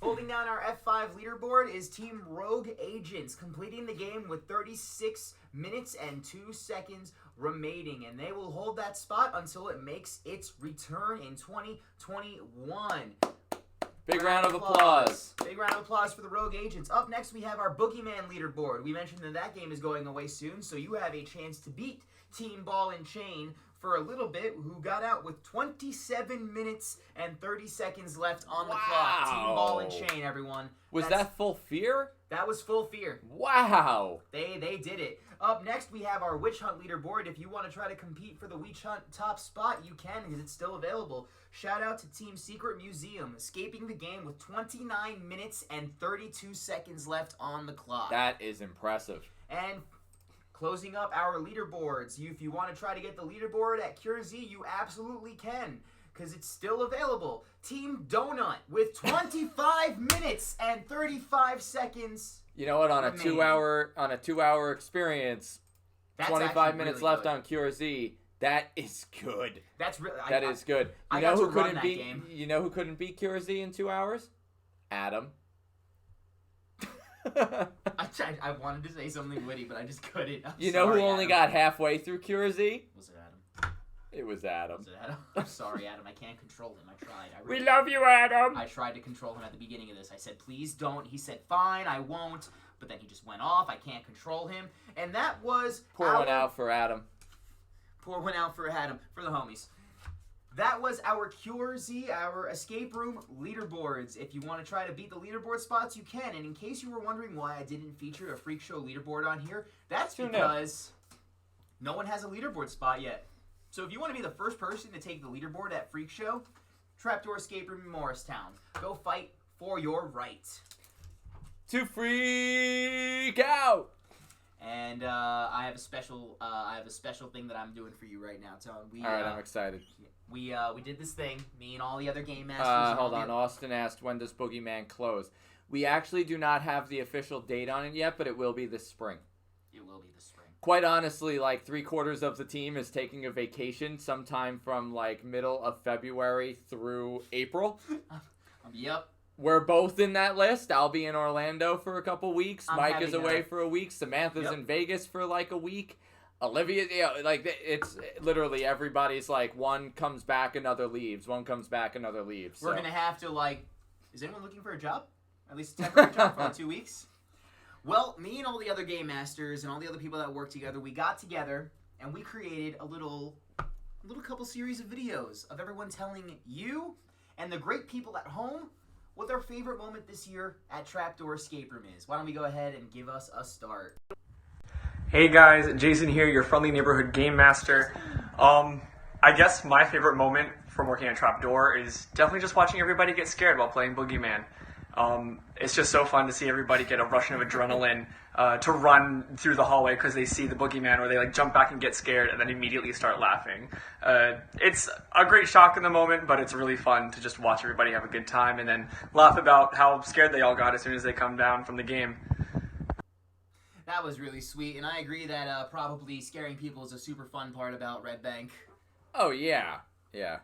Holding down our F5 leaderboard is Team Rogue Agents, completing the game with 36 minutes and 2 seconds remaining, and they will hold that spot until it makes its return in 2021. Big round of applause. Big round of applause for the Rogue Agents. Up next, we have our Boogie Man Leaderboard. We mentioned that game is going away soon, so you have a chance to beat Team Ball and Chain for a little bit, who got out with 27 minutes and 30 seconds left on the clock. Team Ball and Chain, everyone. Was that Full Fear? That was Full Fear. Wow. They did it. Up next, we have our Witch Hunt Leaderboard. If you want to try to compete for the Witch Hunt top spot, you can, because it's still available. Shout out to Team Secret Museum, escaping the game with 29 minutes and 32 seconds left on the clock. That is impressive. And closing up our leaderboards, if you want to try to get the leaderboard at Cure Z, you absolutely can, because it's still available. Team Donut with 25 minutes and 35 seconds. You know what? On a remaining. 2-hour experience, That's 25 minutes really left good. on QRZ. That is good. That's really That is good. I You got know to who run couldn't that beat? game. You know who couldn't beat QRZ in 2 hours? Adam. I wanted to say something witty, but I just couldn't. You know who only Adam. got halfway through QRZ? Was it Adam? It was Adam. Was it Adam? I'm sorry, Adam. I can't control him. I tried. We love you, Adam. I tried to control him at the beginning of this. I said, please don't. He said, fine, I won't. But then he just went off. I can't control him. And that was Pour one out for Adam. Pour one out for Adam, for the homies. That was our Cure Z, our escape room leaderboards. If you want to try to beat the leaderboard spots, you can. And in case you were wondering why I didn't feature a Freak Show leaderboard on here, that's because no one has a leaderboard spot yet. So if you want to be the first person to take the leaderboard at Freak Show, Trapdoor Escape Room in Morristown, go fight for your right. To freak out. And I have a special thing that I'm doing for you right now, Tone. All right, I'm excited. We did this thing, me and all the other game masters. Hold on. Austin asked, when does Boogie Man close? We actually do not have the official date on it yet, but it will be this spring. It will be this spring. Quite honestly, 3/4 of the team is taking a vacation sometime from middle of February through April. Yep. We're both in that list. I'll be in Orlando for a couple weeks. I'm Mike is having away a- for a week. Samantha's Yep. in Vegas for a week. Olivia, it's literally everybody's one comes back, another leaves. One comes back, another leaves. We're gonna have to is anyone looking for a job? At least a temporary job for 2 weeks. Well, me and all the other game masters and all the other people that work together, we got together and we created a little couple series of videos of everyone telling you and the great people at home what their favorite moment this year at Trapdoor Escape Room is. Why don't we go ahead and give us a start? Hey guys, Jason here, your friendly neighborhood game master. I guess my favorite moment from working at Trapdoor is definitely just watching everybody get scared while playing Boogie Man. It's just so fun to see everybody get a rush of adrenaline to run through the hallway because they see the boogeyman, or they like jump back and get scared and then immediately start laughing. It's a great shock in the moment, but it's really fun to just watch everybody have a good time and then laugh about how scared they all got as soon as they come down from the game. That was really sweet, and I agree that probably scaring people is a super fun part about Red Bank. Oh, yeah. Yeah.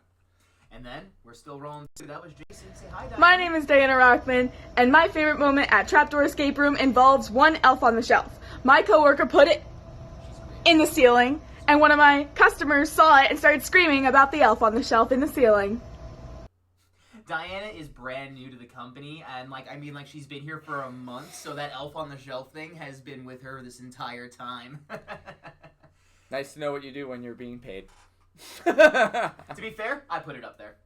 And then, we're still rolling through. That was Jason. Say hi, Diana. My name is Diana Rockman, and my favorite moment at Trapdoor Escape Room involves one elf on the shelf. My coworker put it in the ceiling, and one of my customers saw it and started screaming about the elf on the shelf in the ceiling. Diana is brand new to the company, and she's been here for a month, so that elf on the shelf thing has been with her this entire time. Nice to know what you do when you're being paid. To be fair, I put it up there.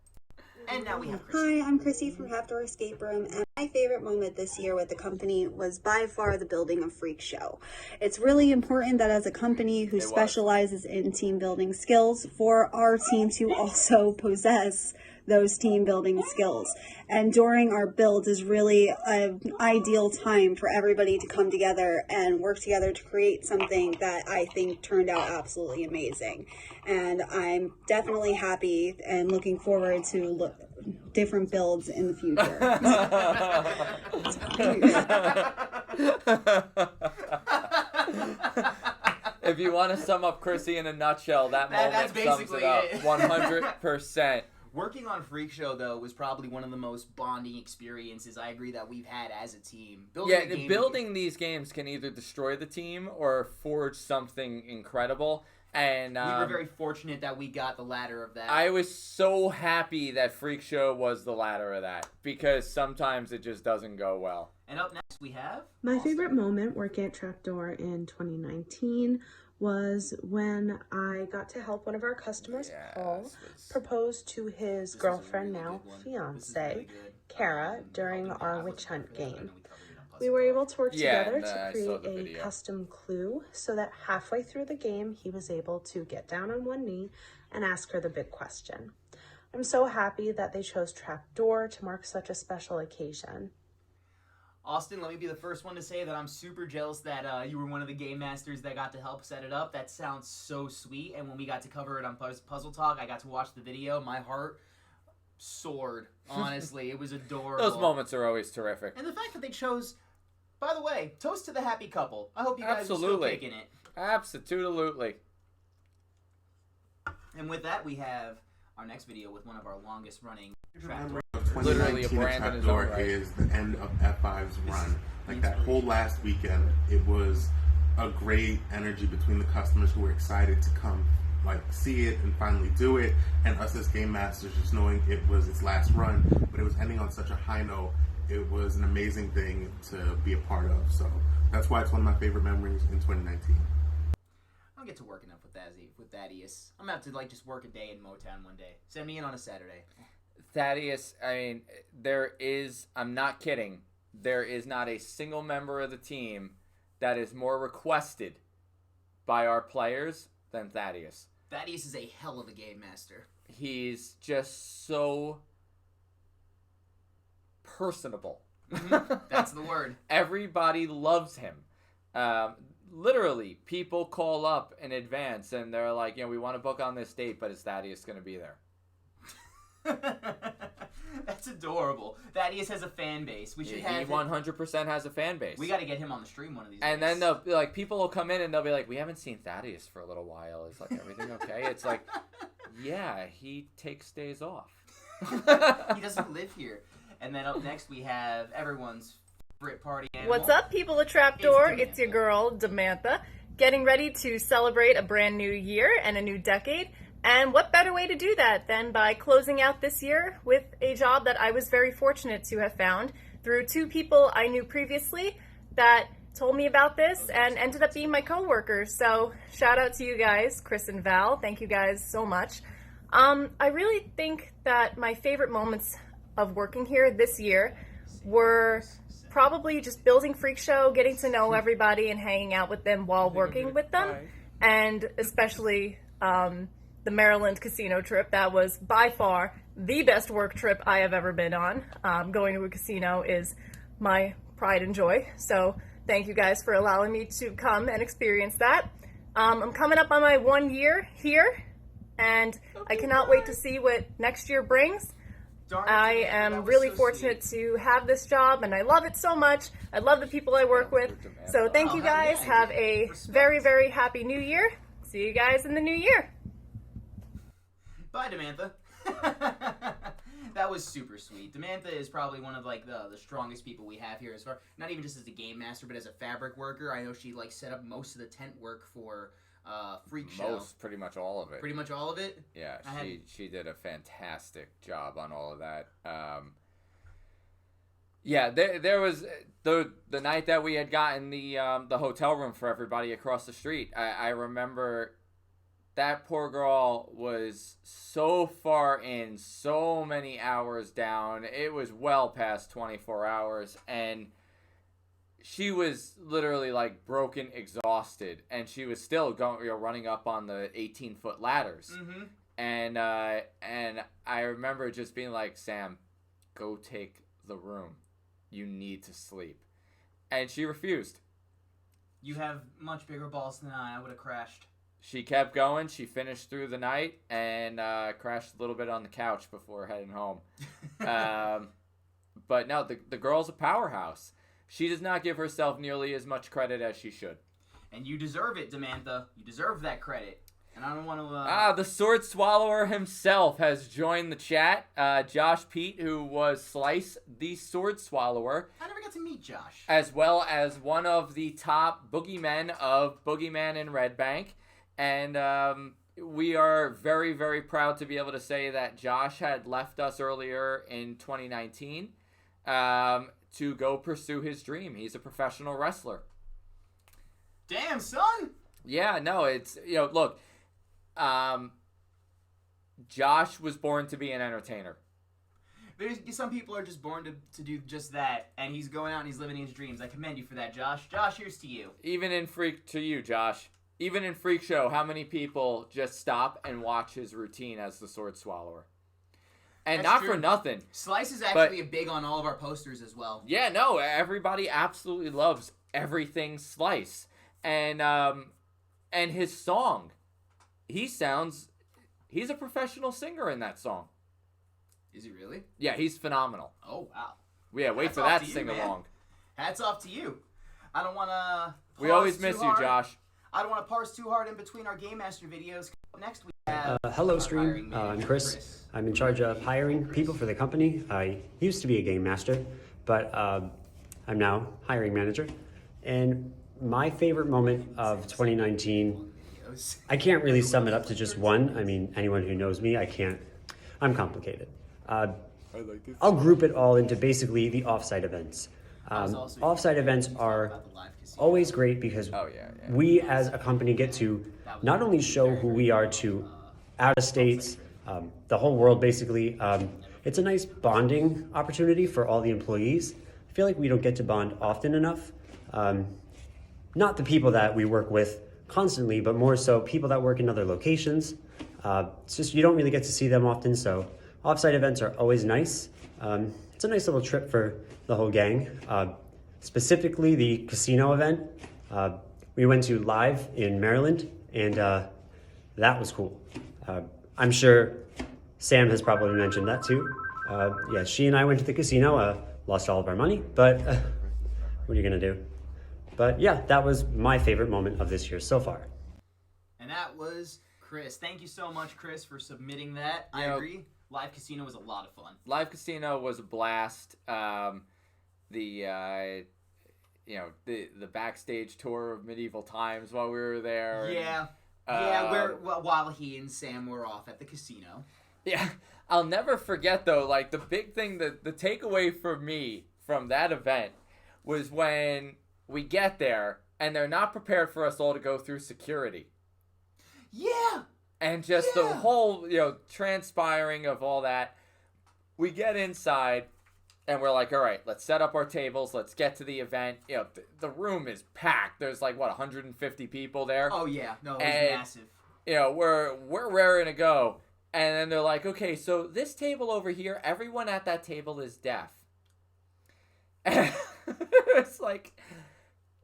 And now we have Chrissy. Hi, I'm Chrissy from Trapdoor Escape Room, and my favorite moment this year with the company was by far the building of Freakshow. It's really important that as a company who specializes in team building skills, for our team to also possess those team building skills. And during our builds is really an ideal time for everybody to come together and work together to create something that I think turned out absolutely amazing. And I'm definitely happy and looking forward to different builds in the future. If you want to sum up Chrissy in a nutshell, that moment sums it up 100%. Working on Freakshow, though, was probably one of the most bonding experiences I agree that we've had as a team. Building these games can either destroy the team or forge something incredible. And we were very fortunate that we got the latter of that. I was so happy that Freakshow was the latter of that, because sometimes it just doesn't go well. And up next we have... My favorite moment working at Trapdoor in 2019 was when I got to help one of our customers, Paul, propose to his girlfriend, now fiance, Kara, during our witch hunt game. We were able to work together to create a custom clue so that halfway through the game, he was able to get down on one knee and ask her the big question. I'm so happy that they chose Trapdoor to mark such a special occasion. Austin, let me be the first one to say that I'm super jealous that you were one of the game masters that got to help set it up. That sounds so sweet. And when we got to cover it on Puzzle Talk, I got to watch the video. My heart soared, honestly. It was adorable. Those moments are always terrific. And the fact that they chose... By the way, toast to the happy couple. I hope you guys are still kicking it. Absolutely. And with that, we have our next video with one of our longest running Trapdoor. Literally a brand in his own right. Is the end of F5's run. Like that whole last weekend, it was a great energy between the customers who were excited to come see it and finally do it, and us as game masters just knowing it was its last run, but it was ending on such a high note. It was an amazing thing to be a part of. So that's why it's one of my favorite memories in 2019. I'll get to working up with Thaddeus. I'm going to have to just work a day in Motown one day. Send me in on a Saturday. Thaddeus, I mean, I'm not kidding, there is not a single member of the team that is more requested by our players than Thaddeus. Thaddeus is a hell of a game master. He's just so personable. That's the word. Everybody loves him. Literally, people call up in advance and they're like, we want to book on this date, but is Thaddeus going to be there? That's adorable. Thaddeus has a fan base. We should have He 100% has a fan base. We got to get him on the stream one of these days. And then people will come in and they'll be like, we haven't seen Thaddeus for a little while. It's like, everything okay? It's like, yeah, he takes days off. He doesn't live here. And then up next we have everyone's Brit party animal. What's up, people of Trapdoor? It's your girl, Damantha, getting ready to celebrate a brand new year and a new decade. And what better way to do that than by closing out this year with a job that I was very fortunate to have found through two people I knew previously that told me about this and ended up being my coworkers. So shout out to you guys, Chris and Val. Thank you guys so much. I really think that my favorite moments of working here this year were probably just building Freak Show, getting to know everybody and hanging out with them while working with them, and especially the Maryland casino trip. That was by far the best work trip I have ever been on. Going to a casino is my pride and joy. So thank you guys for allowing me to come and experience that. I'm coming up on my 1 year here, and I cannot wait to see what next year brings. I am really fortunate to have this job, and I love it so much. I love the people I work with. So thank you guys. Have a very, very happy new year. See you guys in the new year. Bye, Demantha. That was super sweet. Demantha is probably one of like the strongest people we have here, as far not even just as a game master, but as a fabric worker. I know she like set up most of the tent work for Freak Show. Pretty much all of it. Pretty much all of it? Yeah, she did a fantastic job on all of that. Yeah, there was the night that we had gotten the hotel room for everybody across the street. I remember that poor girl was so far in, so many hours down. It was well past 24 hours, and she was literally like broken, exhausted, and she was still going, running up on the 18-foot ladders. Mm-hmm. And I remember just being like, Sam, go take the room. You need to sleep. And she refused. You have much bigger balls than I would have crashed. She kept going. She finished through the night and crashed a little bit on the couch before heading home. But no, the girl's a powerhouse. She does not give herself nearly as much credit as she should. And you deserve it, Demantha. You deserve that credit. And I don't want to... the Sword Swallower himself has joined the chat. Josh Pete, who was Slice the Sword Swallower. I never got to meet Josh. As well as one of the top boogeymen of Boogeyman in Red Bank. And we are very, very proud to be able to say that Josh had left us earlier in 2019 to go pursue his dream. He's a professional wrestler. Damn, son! Yeah, no, it's, look, Josh was born to be an entertainer. Some people are just born to do just that, and he's going out and he's living his dreams. I commend you for that, Josh. Josh, here's to you. Even in Freak Show, how many people just stop and watch his routine as the Sword Swallower? And That's not true. for nothing. Slice is actually big on all of our posters as well. Yeah, no, everybody absolutely loves everything Slice. And his song, he's a professional singer in that song. Is he really? Yeah, he's phenomenal. Oh, wow. Yeah, wait Hats for off that to you, sing-along. Hats off to you. I don't want to... We always miss you, Josh. I don't want to parse too hard in between our Game Master videos. Next we have... Hello, stream. I'm Chris. I'm in charge of hiring people for the company. I used to be a Game Master, but I'm now hiring manager. And my favorite moment of 2019, I can't really sum it up to just one. I mean, anyone who knows me, I'm complicated. I'll group it all into basically the offsite events. Offsite events are always great because we as a company get to not only show who we are to out of states, the whole world basically. It's a nice bonding opportunity for all the employees. I feel like we don't get to bond often enough. Not the people that we work with constantly, but more so people that work in other locations. It's just you don't really get to see them often, so offsite events are always nice. It's a nice little trip for the whole gang. Specifically the casino event. We went to live in Maryland, and that was cool. I'm sure Sam has probably mentioned that too. Yeah, she and I went to the casino, lost all of our money, but what are you gonna do? But yeah, that was my favorite moment of this year so far. And that was Chris. Thank you so much, Chris, for submitting that. I agree. Live Casino was a lot of fun. Live Casino was a blast. The backstage tour of Medieval Times while we were there. Yeah. While he and Sam were off at the casino. Yeah. I'll never forget, though, the big thing, the takeaway for me from that event was when we get there, and they're not prepared for us all to go through security. Yeah! And just the whole, transpiring of all that. We get inside, and we're like, all right, let's set up our tables. Let's get to the event. The room is packed. There's 150 people there. Oh, yeah. No, it was massive. We're raring to go. And then they're like, okay, so this table over here, everyone at that table is deaf. And it's like,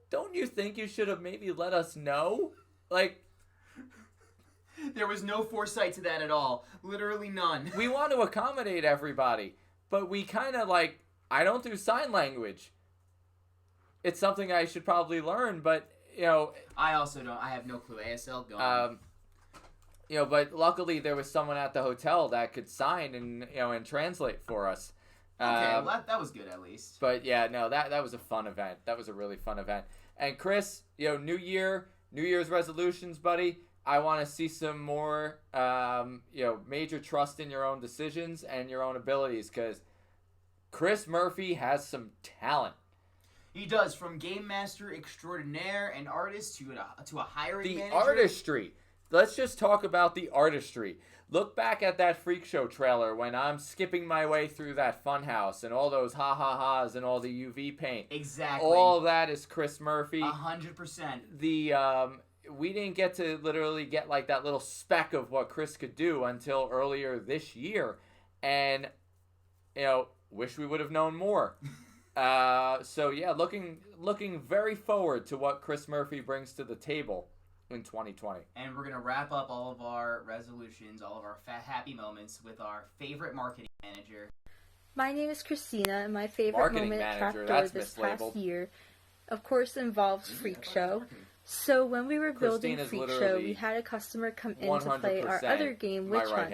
don't you think you should have maybe let us know? There was no foresight to that at all. Literally none. We want to accommodate everybody, but we kind of I don't do sign language. It's something I should probably learn, but, I also don't. I have no clue. ASL, go on. But luckily there was someone at the hotel that could sign and translate for us. Okay, well, that was good at least. But yeah, no, that was a fun event. That was a really fun event. And Chris, New Year's resolutions, buddy. I want to see some more, major trust in your own decisions and your own abilities, because Chris Murphy has some talent. He does, from game master extraordinaire and artist to a hiring manager. The artistry. Let's just talk about the artistry. Look back at that Freak Show trailer when I'm skipping my way through that funhouse and all those ha-ha-has and all the UV paint. Exactly. All of that is Chris Murphy. 100%. We didn't get to literally get that little speck of what Chris could do until earlier this year. And, wish we would have known more. So yeah, looking very forward to what Chris Murphy brings to the table in 2020. And we're going to wrap up all of our resolutions, all of our happy moments with our favorite marketing manager. My name is Christina, and my favorite moment at Trapdoor this past year, of course, involves Freak Show. So when we were building Freak Show, we had a customer come in to play our other game, Witch Hunt.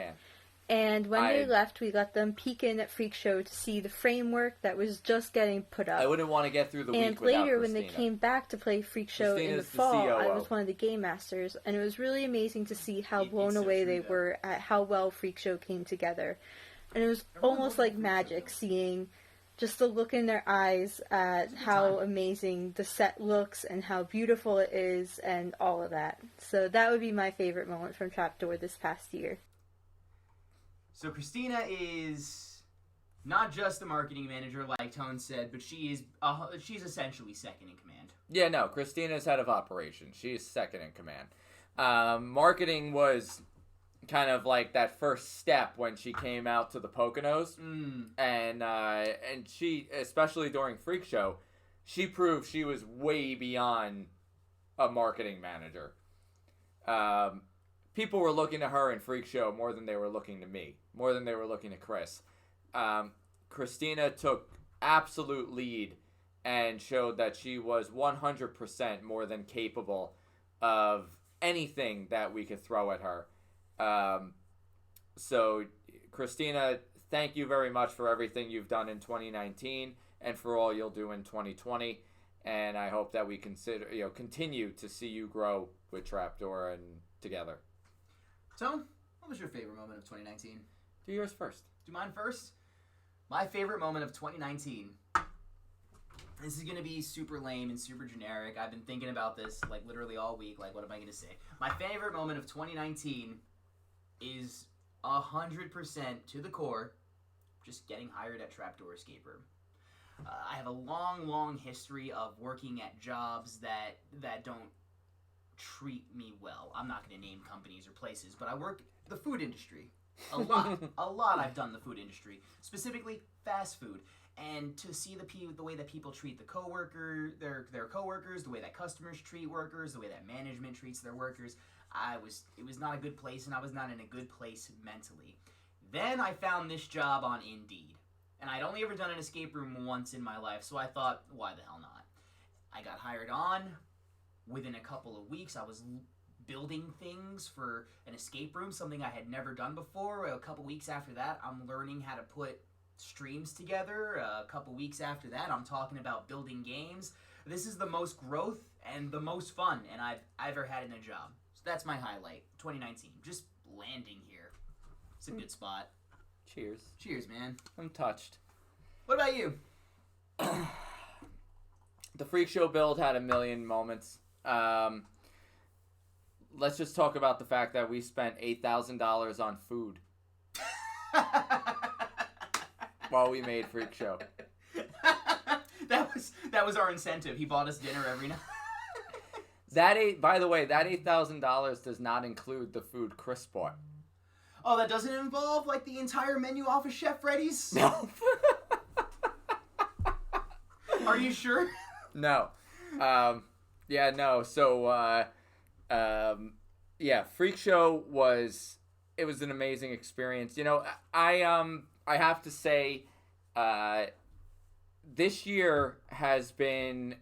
And when they left, we let them peek in at Freak Show to see the framework that was just getting put up. I wouldn't want to get through the week without And later, Christina. when they came back to play Freak Show in the fall, I was one of the game masters, and it was really amazing to see how blown away they were at how well Freak Show came together. And it was almost like magic, seeing just the look in their eyes at how amazing the set looks and how beautiful it is and all of that. So that would be my favorite moment from Trapdoor this past year. So Christina is not just a marketing manager, like Tone said, but she's essentially second in command. Yeah, no, Christina's head of operations. She's second in command. Marketing was kind of like that first step when she came out to the Poconos. And she, especially during Freak Show, she proved she was way beyond a marketing manager. People were looking to her in Freak Show more than they were looking to me, more than they were looking to Chris. Christina took absolute lead and showed that she was 100% more than capable of anything that we could throw at her. So, Christina, thank you very much for everything you've done in 2019 and for all you'll do in 2020. And I hope that we continue to see you grow with Trapdoor and together. Tone, what was your favorite moment of 2019? Do yours first. Do mine first? My favorite moment of 2019. This is going to be super lame and super generic. I've been thinking about this literally all week. What am I going to say? My favorite moment of 2019 is 100% to the core just getting hired at Trapdoor Escape Room. I have a long history of working at jobs that don't treat me well. I'm not going to name companies or places, but I work the food industry. A lot I've done the food industry, specifically fast food. And to see the way that people treat their coworkers, the way that customers treat workers, the way that management treats their workers, it was not a good place, and I was not in a good place mentally. Then I found this job on Indeed. And I'd only ever done an escape room once in my life, so I thought, why the hell not? I got hired on. Within a couple of weeks, I was building things for an escape room, something I had never done before. A couple weeks after that, I'm learning how to put streams together. A couple weeks after that, I'm talking about building games. This is the most growth and the most fun and I've ever had in a job. So that's my highlight, 2019. Just landing here. It's a good spot. Cheers. Cheers, man. I'm touched. What about you? the Freak Show build had a million moments. Let's just talk about the fact that we spent $8,000 on food while we made Freak Show. That was our incentive. He bought us dinner every night. By the way, that $8,000 does not include the food Chris bought. Oh, that doesn't involve like the entire menu off of Chef Freddy's? No. Are you sure? No. Yeah, no. So, yeah, Freak Show was an amazing experience. You know, I have to say, this year has been,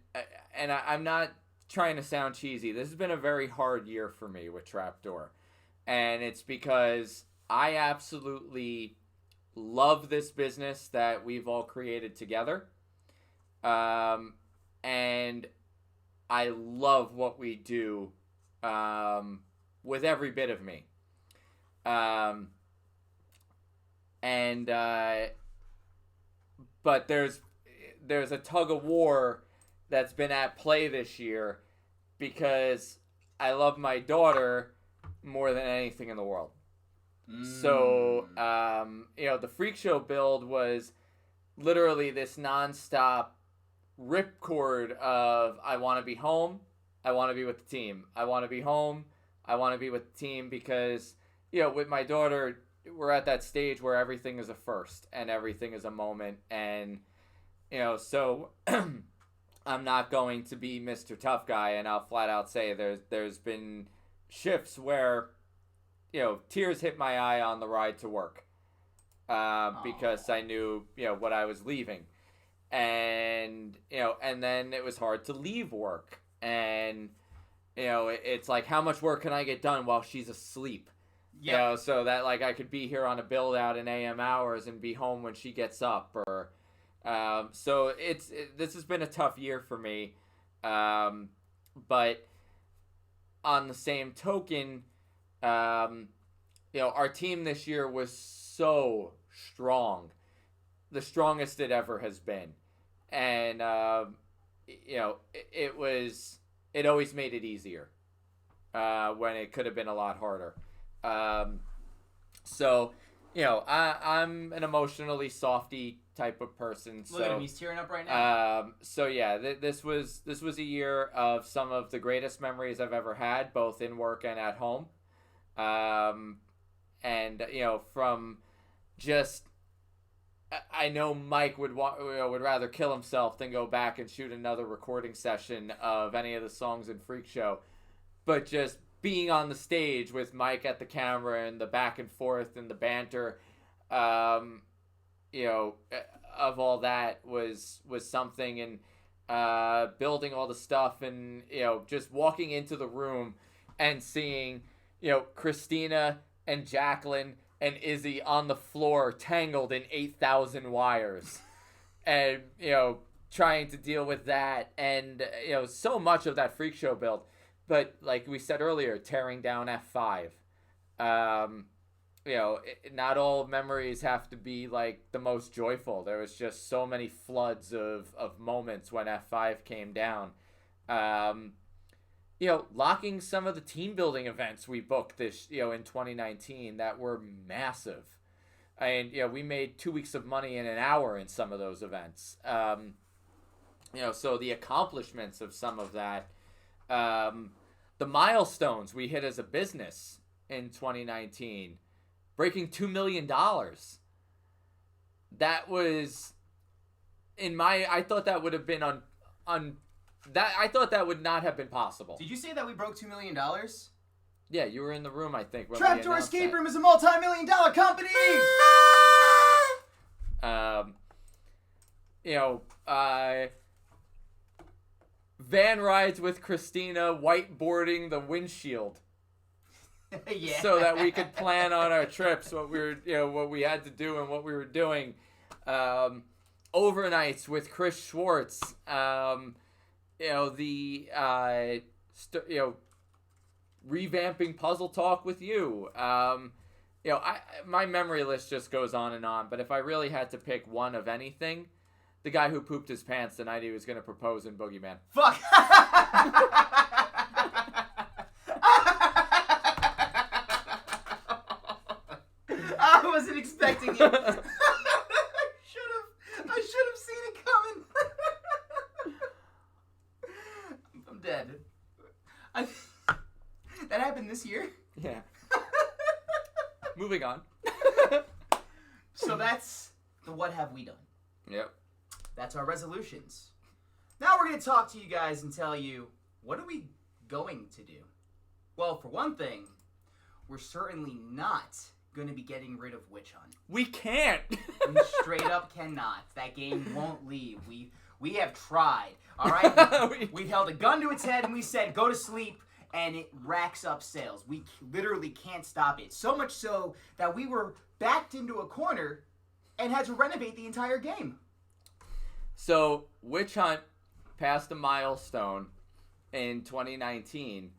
and I'm not trying to sound cheesy, this has been a very hard year for me with Trapdoor. And it's because I absolutely love this business that we've all created together. And I love what we do with every bit of me. But there's a tug of war that's been at play this year because I love my daughter more than anything in the world. So, you know, the Freak Show build was literally this nonstop ripcord of I want to be home, I want to be with the team. I want to be home, I want to be with the team because, you know, with my daughter, we're at that stage where everything is a first and everything is a moment. And, you know, so I'm not going to be Mr. Tough Guy, and I'll flat out say there's been shifts where, you know, tears hit my eye on the ride to work because I knew, you know, what I was leaving. And, you know, and then it was hard to leave work. And, you know, it's like, how much work can I get done while she's asleep? Yep. You know, so that, like, I could be here on a build out in AM hours and be home when she gets up. Or so this has been a tough year for me. But on the same token, you know, our team this year was so strong, the strongest it ever has been. And, you know, it always made it easier when it could have been a lot harder. So, you know, I'm an emotionally softy type of person. Look at him, he's tearing up right now. So yeah, this was a year of some of the greatest memories I've ever had, both in work and at home. And, you know, from just, I know Mike would rather kill himself than go back and shoot another recording session of any of the songs in Freak Show. But just being on the stage with Mike at the camera and the back and forth and the banter, you know, of all that was something. And building all the stuff and, you know, just walking into the room and seeing, you know, Christina and Jacqueline and Izzy on the floor tangled in 8,000 wires and, you know, trying to deal with that. And, you know, so much of that Freak Show build. But like we said earlier, tearing down F5. You know, not all memories have to be like the most joyful. There was just so many floods of moments when F5 came down. You know, locking some of the team building events we booked this, you know, in 2019 that were massive. And, you know, we made 2 weeks of money in an hour in some of those events. You know, so the accomplishments of some of that, the milestones we hit as a business in 2019, breaking $2 million. That was, I thought that would have been I thought that would not have been possible. Did you say that we broke $2 million? Yeah, you were in the room, I think. Trapdoor Escape Room is a multi-million-dollar company! You know, van rides with Christina, whiteboarding the windshield. Yeah. So that we could plan on our trips, what we had to do and what we were doing. Overnights with Chris Schwartz. You know, the revamping Puzzle Talk with you. You know, my memory list just goes on and on. But if I really had to pick one of anything, The guy who pooped his pants the night he was going to propose in Boogie Man. Fuck. I wasn't expecting it. I should have seen it coming. I'm dead. That happened this year? Yeah. Moving on. So that's the what have we done. Yep. That's our resolutions. Now we're going to talk to you guys and tell you, what are we going to do? Well, for one thing, we're certainly not going to be getting rid of Witch Hunt. We can't. We straight up cannot. That game won't leave. We have tried. All right? We've held a gun to its head and we said, go to sleep, and it racks up sales. We literally can't stop it. So much so that we were backed into a corner and had to renovate the entire game. So, Witch Hunt passed a milestone in 2019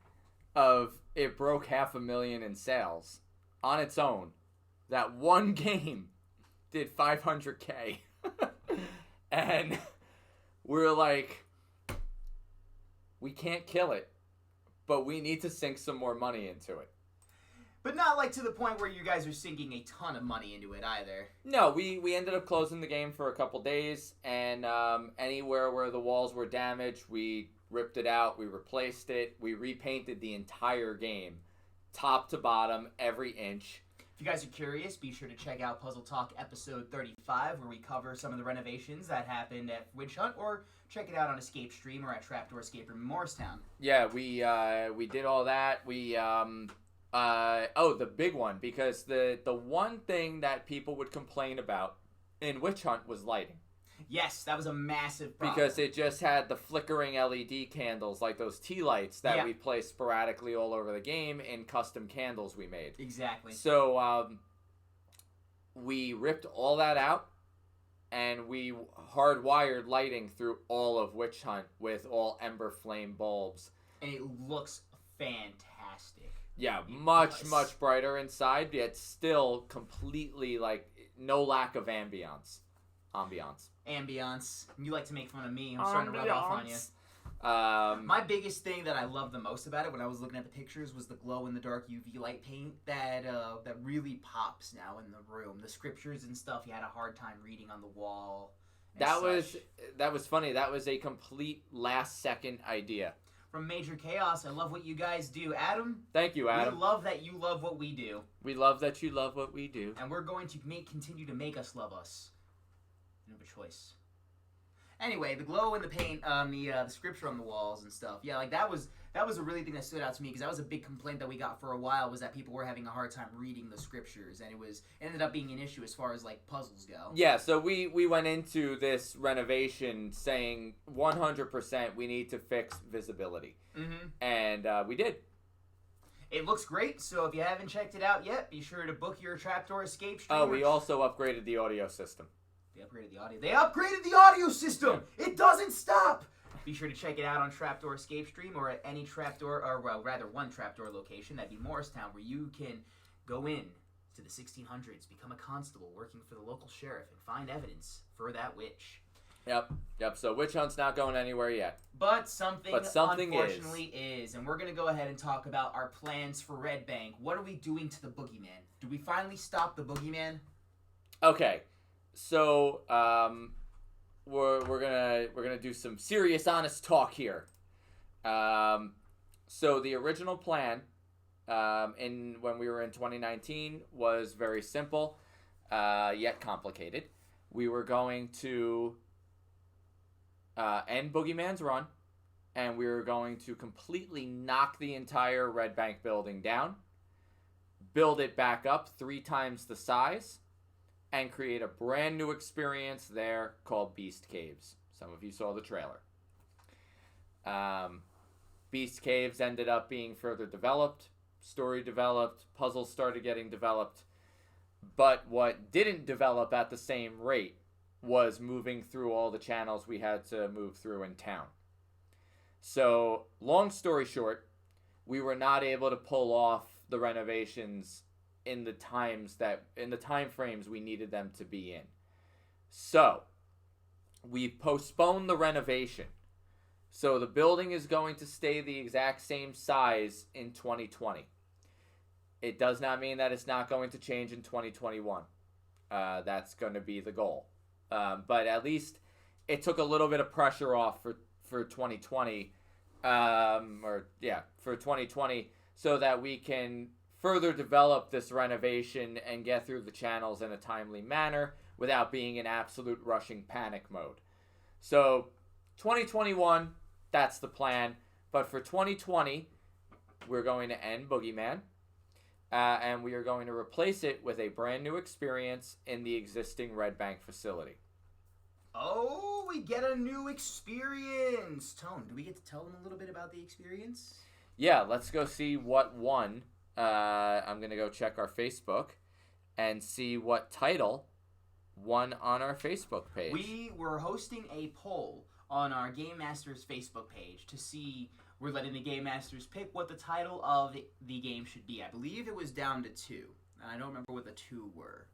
of it broke 500,000 in sales on its own. That one game did 500K. And we're like, we can't kill it, but we need to sink some more money into it. But not like to the point where you guys are sinking a ton of money into it either. No, we ended up closing the game for a couple days, and anywhere where the walls were damaged, we ripped it out, we replaced it, we repainted the entire game, top to bottom, every inch. If you guys are curious, be sure to check out Puzzle Talk episode 35, where we cover some of the renovations that happened at Witch Hunt, or check it out on Escape Stream or at Trapdoor Escape Room in Morristown. Yeah, we did all that. The big one, because the one thing that people would complain about in Witch Hunt was lighting. Yes, that was a massive problem. Because it just had the flickering LED candles, like those tea lights that we placed sporadically all over the game in custom candles we made. Exactly. So we ripped all that out, and we hardwired lighting through all of Witch Hunt with all Ember Flame bulbs. And it looks fantastic. Yeah, much brighter inside, yet still completely, like, no lack of ambiance. You like to make fun of me. I'm starting to rub off on you. My biggest thing that I love the most about it, when I was looking at the pictures, was the glow-in-the-dark UV light paint that really pops now in the room. The scriptures and stuff, you had a hard time reading on the wall. That was funny. That was a complete last-second idea. From Major Chaos, I love what you guys do. Adam? Thank you, Adam. We love that you love what we do. We love that you love what we do. And we're going to continue to make us love us. You have a choice. Anyway, the glow in the paint on the scripture on the walls and stuff. Yeah, like that was a really thing that stood out to me, because that was a big complaint that we got for a while, was that people were having a hard time reading the scriptures, and it ended up being an issue as far as like puzzles go. Yeah, so we went into this renovation saying 100% we need to fix visibility. Mm-hmm. And we did. It looks great, so if you haven't checked it out yet, be sure to book your Trapdoor Escape Stream. Oh, we also upgraded the audio system. They upgraded the audio system! Yeah. It doesn't stop! Be sure to check it out on Trapdoor Escape Stream, or at any Trapdoor, or well, rather one Trapdoor location, that'd be Morristown, where you can go in to the 1600s, become a constable working for the local sheriff, and find evidence for that witch. Yep. So Witch Hunt's not going anywhere yet. But something unfortunately is. And we're going to go ahead and talk about our plans for Red Bank. What are we doing to the Boogeyman? Do we finally stop the Boogeyman? Okay. So, we're gonna do some serious, honest talk here. So the original plan, when we were in 2019, was very simple, yet complicated. We were going to end Boogeyman's run, and we were going to completely knock the entire Red Bank building down, build it back up 3 times the size, and create a brand new experience there called Beast Caves. Some of you saw the trailer. Beast Caves ended up being further developed, story developed, puzzles started getting developed. But what didn't develop at the same rate was moving through all the channels we had to move through in town. So, long story short, we were not able to pull off the renovations in the time frames we needed them to be in. So, we postponed the renovation. So the building is going to stay the exact same size in 2020. It does not mean that it's not going to change in 2021. That's going to be the goal. But at least it took a little bit of pressure off for 2020. For 2020, so that we can further develop this renovation and get through the channels in a timely manner without being in absolute rushing panic mode. So 2021, that's the plan. But for 2020, we're going to end Boogeyman. And we are going to replace it with a brand new experience in the existing Red Bank facility. Oh, we get a new experience. Tone, do we get to tell them a little bit about the experience? Yeah, let's go see what won. I'm going to go check our Facebook and see what title won on our Facebook page. We were hosting a poll on our Game Masters Facebook page to see, we're letting the Game Masters pick what the title of the game should be. I believe it was down to 2. And I don't remember what the 2 were.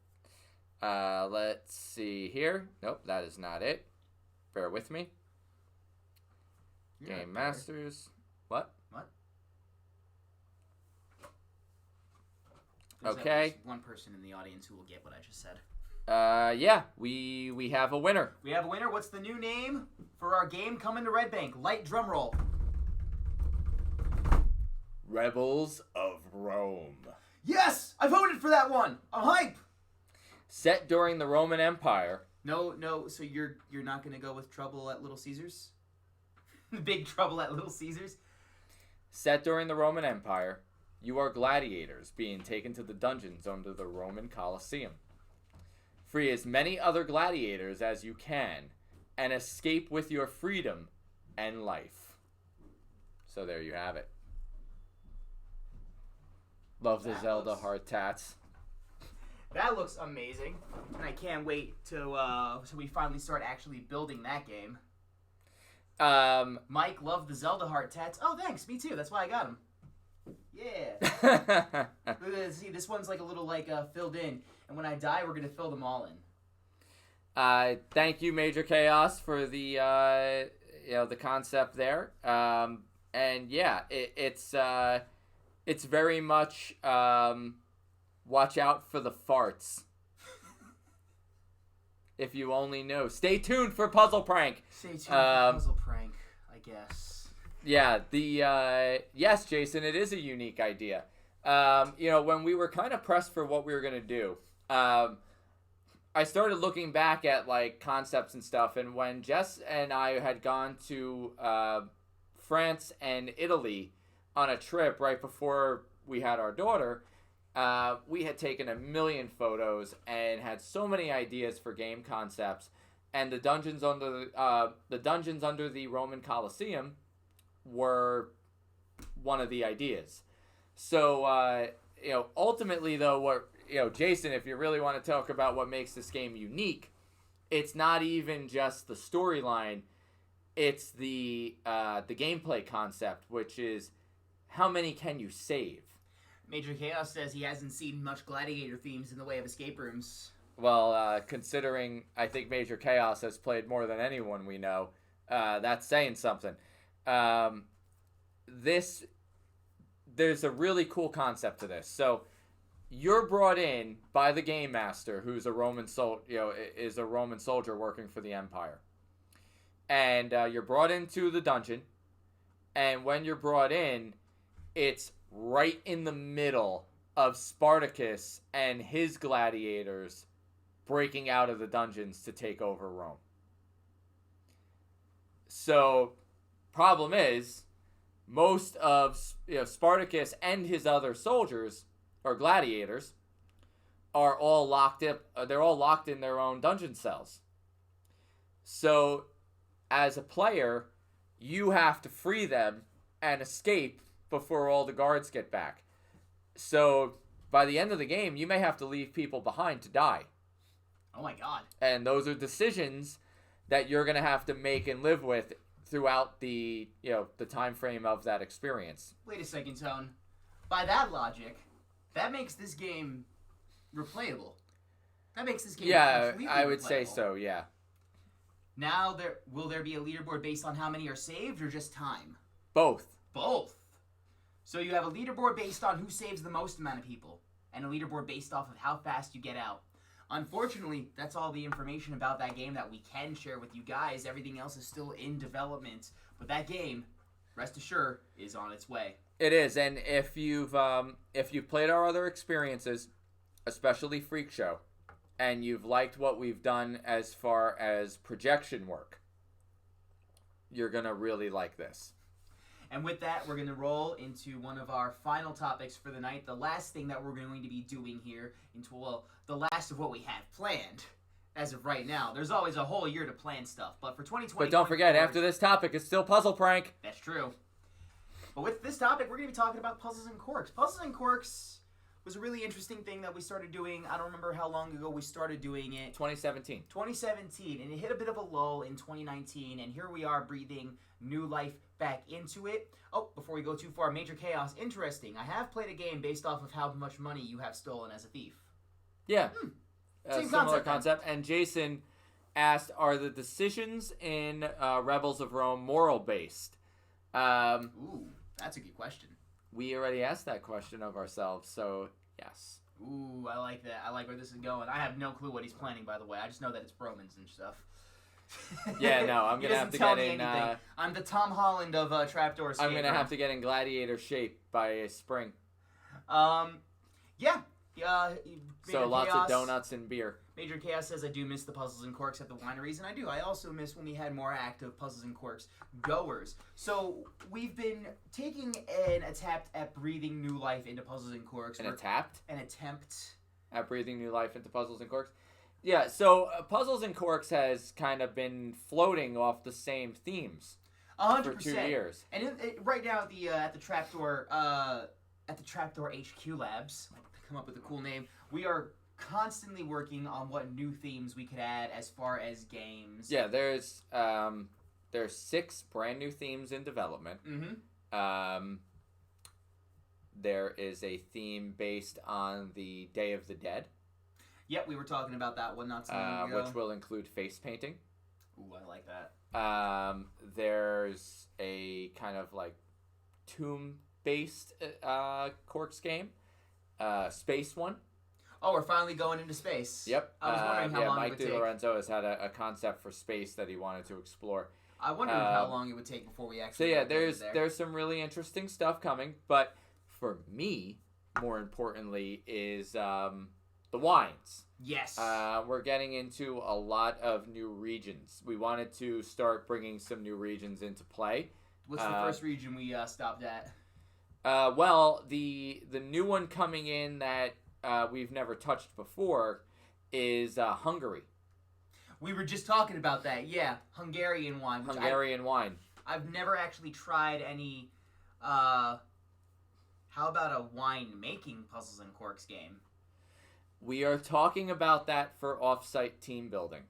Let's see here. Nope, that is not it. Bear with me. Game Masters. What? There's Okay. at least one person in the audience who will get what I just said. Yeah, we have a winner. We have a winner. What's the new name for our game coming to Red Bank? Light drum roll. Rebels of Rome. Yes! I voted for that one! I'm hype! Set during the Roman Empire. No, so you're not gonna go with Trouble at Little Caesars? Big Trouble at Little Caesars? Set during the Roman Empire, you are gladiators being taken to the dungeons under the Roman Colosseum. Free as many other gladiators as you can, and escape with your freedom and life. So there you have it. Love the Zelda heart tats. That looks amazing, and I can't wait to so we finally start actually building that game. Mike loved the Zelda heart tats. Oh, thanks. Me too. That's why I got them. Yeah. See, this one's like a little filled in, and when I die, we're gonna fill them all in. Thank you, Major Chaos, for the the concept there. And yeah, it's very much watch out for the farts. If you only knew. Stay tuned for Puzzle Prank. Stay tuned for Puzzle Prank, I guess. Yeah, yes, Jason, it is a unique idea. When we were kind of pressed for what we were gonna do, I started looking back at concepts and stuff, and when Jess and I had gone to France and Italy on a trip right before we had our daughter, we had taken a million photos and had so many ideas for game concepts, and the dungeons under the Roman Colosseum were one of the ideas. So ultimately though, Jason, if you really want to talk about what makes this game unique, it's not even just the storyline, it's the gameplay concept, which is how many can you save? Major Chaos says he hasn't seen much gladiator themes in the way of escape rooms. Well, considering I think Major Chaos has played more than anyone we know, that's saying something. There's a really cool concept to this. So you're brought in by the game master, who's a Roman is a Roman soldier working for the Empire, and you're brought into the dungeon. And when you're brought in, it's right in the middle of Spartacus and his gladiators breaking out of the dungeons to take over Rome. So, problem is, most of Spartacus and his other soldiers or gladiators are all locked up. They're all locked in their own dungeon cells. So, as a player, you have to free them and escape before all the guards get back. So, by the end of the game, you may have to leave people behind to die. Oh my god. And those are decisions that you're going to have to make and live with throughout the time frame of that experience. Wait a second, Tone. By that logic, that makes this game replayable. That makes this game completely I would replayable. say so, yeah. Now will there be a leaderboard based on how many are saved or just time? Both. Both. So you have a leaderboard based on who saves the most amount of people, and a leaderboard based off of how fast you get out. Unfortunately, that's all the information about that game that we can share with you guys. Everything else is still in development, but that game, rest assured, is on its way. It is, and if you've played our other experiences, especially Freak Show, and you've liked what we've done as far as projection work, you're gonna really like this. And with that, we're going to roll into one of our final topics for the night. The last thing that we're going to be doing here, the last of what we have planned as of right now. There's always a whole year to plan stuff, but for 2020... But don't forget, after this topic, it's still Puzzle Prank. That's true. But with this topic, we're going to be talking about Puzzles and Quirks. Puzzles and Quirks was a really interesting thing that we started doing. I don't remember how long ago we started doing it. 2017. 2017, and it hit a bit of a lull in 2019, and here we are breathing new life back into it. Oh, before we go too far, Major Chaos, interesting. I have played a game based off of how much money you have stolen as a thief. Yeah. Same similar concept. And Jason asked, are the decisions in Rebels of Rome moral-based? Ooh, that's a good question. We already asked that question of ourselves, so yes. Ooh, I like that. I like where this is going. I have no clue what he's planning, by the way. I just know that it's Bromans and stuff. Yeah, no, I'm gonna have to get in. I'm the Tom Holland of Trapdoor Escape. I'm gonna have to get in gladiator shape by spring. Yeah. So lots of donuts and beer. Major Chaos says, I do miss the Puzzles and Quirks at the wineries, and I do. I also miss when we had more active Puzzles and Quirks goers. So we've been taking an attempt at breathing new life into Puzzles and Quirks. An attempt at breathing new life into Puzzles and Quirks. Yeah, so Puzzles and Quirks has kind of been floating off the same themes 100%. for 2 years. And right now at the Trapdoor HQ Labs, I come up with a cool name, we are constantly working on what new themes we could add as far as games. Yeah, there's 6 brand new themes in development. Mm-hmm. There is a theme based on the Day of the Dead. Yep, we were talking about that one not so long ago. Which will include face painting. Ooh, I like that. There's a kind of like tomb-based Quirks game. Space one. Oh, we're finally going into space. Yep. I was wondering how long it would take. Mike DiLorenzo has had a concept for space that he wanted to explore. I wondered how long it would take before we actually. So yeah, there's some really interesting stuff coming, but for me, more importantly, is the wines. Yes. We're getting into a lot of new regions. We wanted to start bringing some new regions into play. What's the first region we stopped at? Well, the new one coming in that we've never touched before is Hungary. We were just talking about that, yeah. Hungarian wine. Wine. I've never actually tried any. How about a wine-making Puzzles and Quirks game? We are talking about that for off-site team building.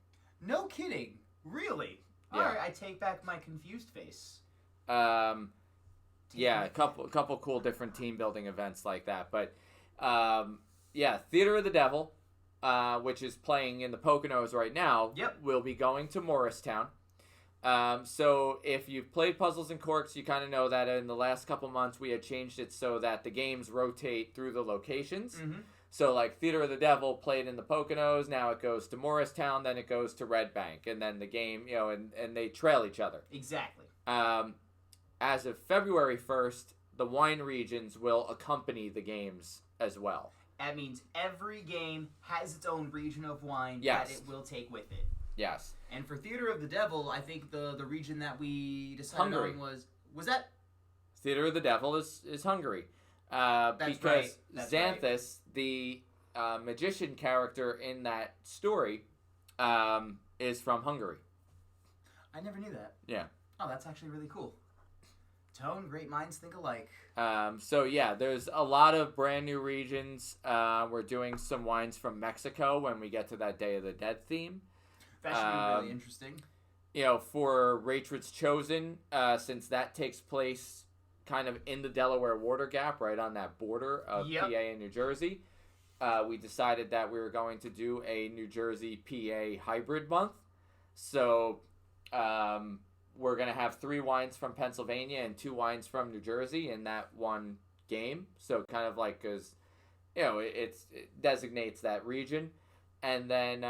No kidding. Really? Yeah. Alright, I take back my confused face. Yeah, a couple cool different team building events like that. But yeah, Theater of the Devil, which is playing in the Poconos right now, will be going to Morristown. So if you've played Puzzles and Quirks, you kind of know that in the last couple months we had changed it so that the games rotate through the locations. Mm-hmm. So like Theater of the Devil played in the Poconos, now it goes to Morristown, then it goes to Red Bank, and then the game, and they trail each other. Exactly. As of February 1st, the wine regions will accompany the games as well. That means every game has its own region of wine Yes. that it will take with it. Yes. And for Theater of the Devil, I think the region that we decided Hungary. on was that? Theater of the Devil is Hungary. That's because right. That's Xanthus, the magician character in that story, is from Hungary. I never knew that. Yeah. Oh, that's actually really cool. Tone, great minds think alike. So yeah, there's a lot of brand new regions. We're doing some wines from Mexico when we get to that Day of the Dead theme. That should be really interesting. For Ratred's Chosen, since that takes place kind of in the Delaware Water Gap, right on that border of PA and New Jersey, we decided that we were going to do a New Jersey PA hybrid month. So we're going to have 3 wines from Pennsylvania and 2 wines from New Jersey in that one game. So kind of like, because, you know, it designates that region. And then,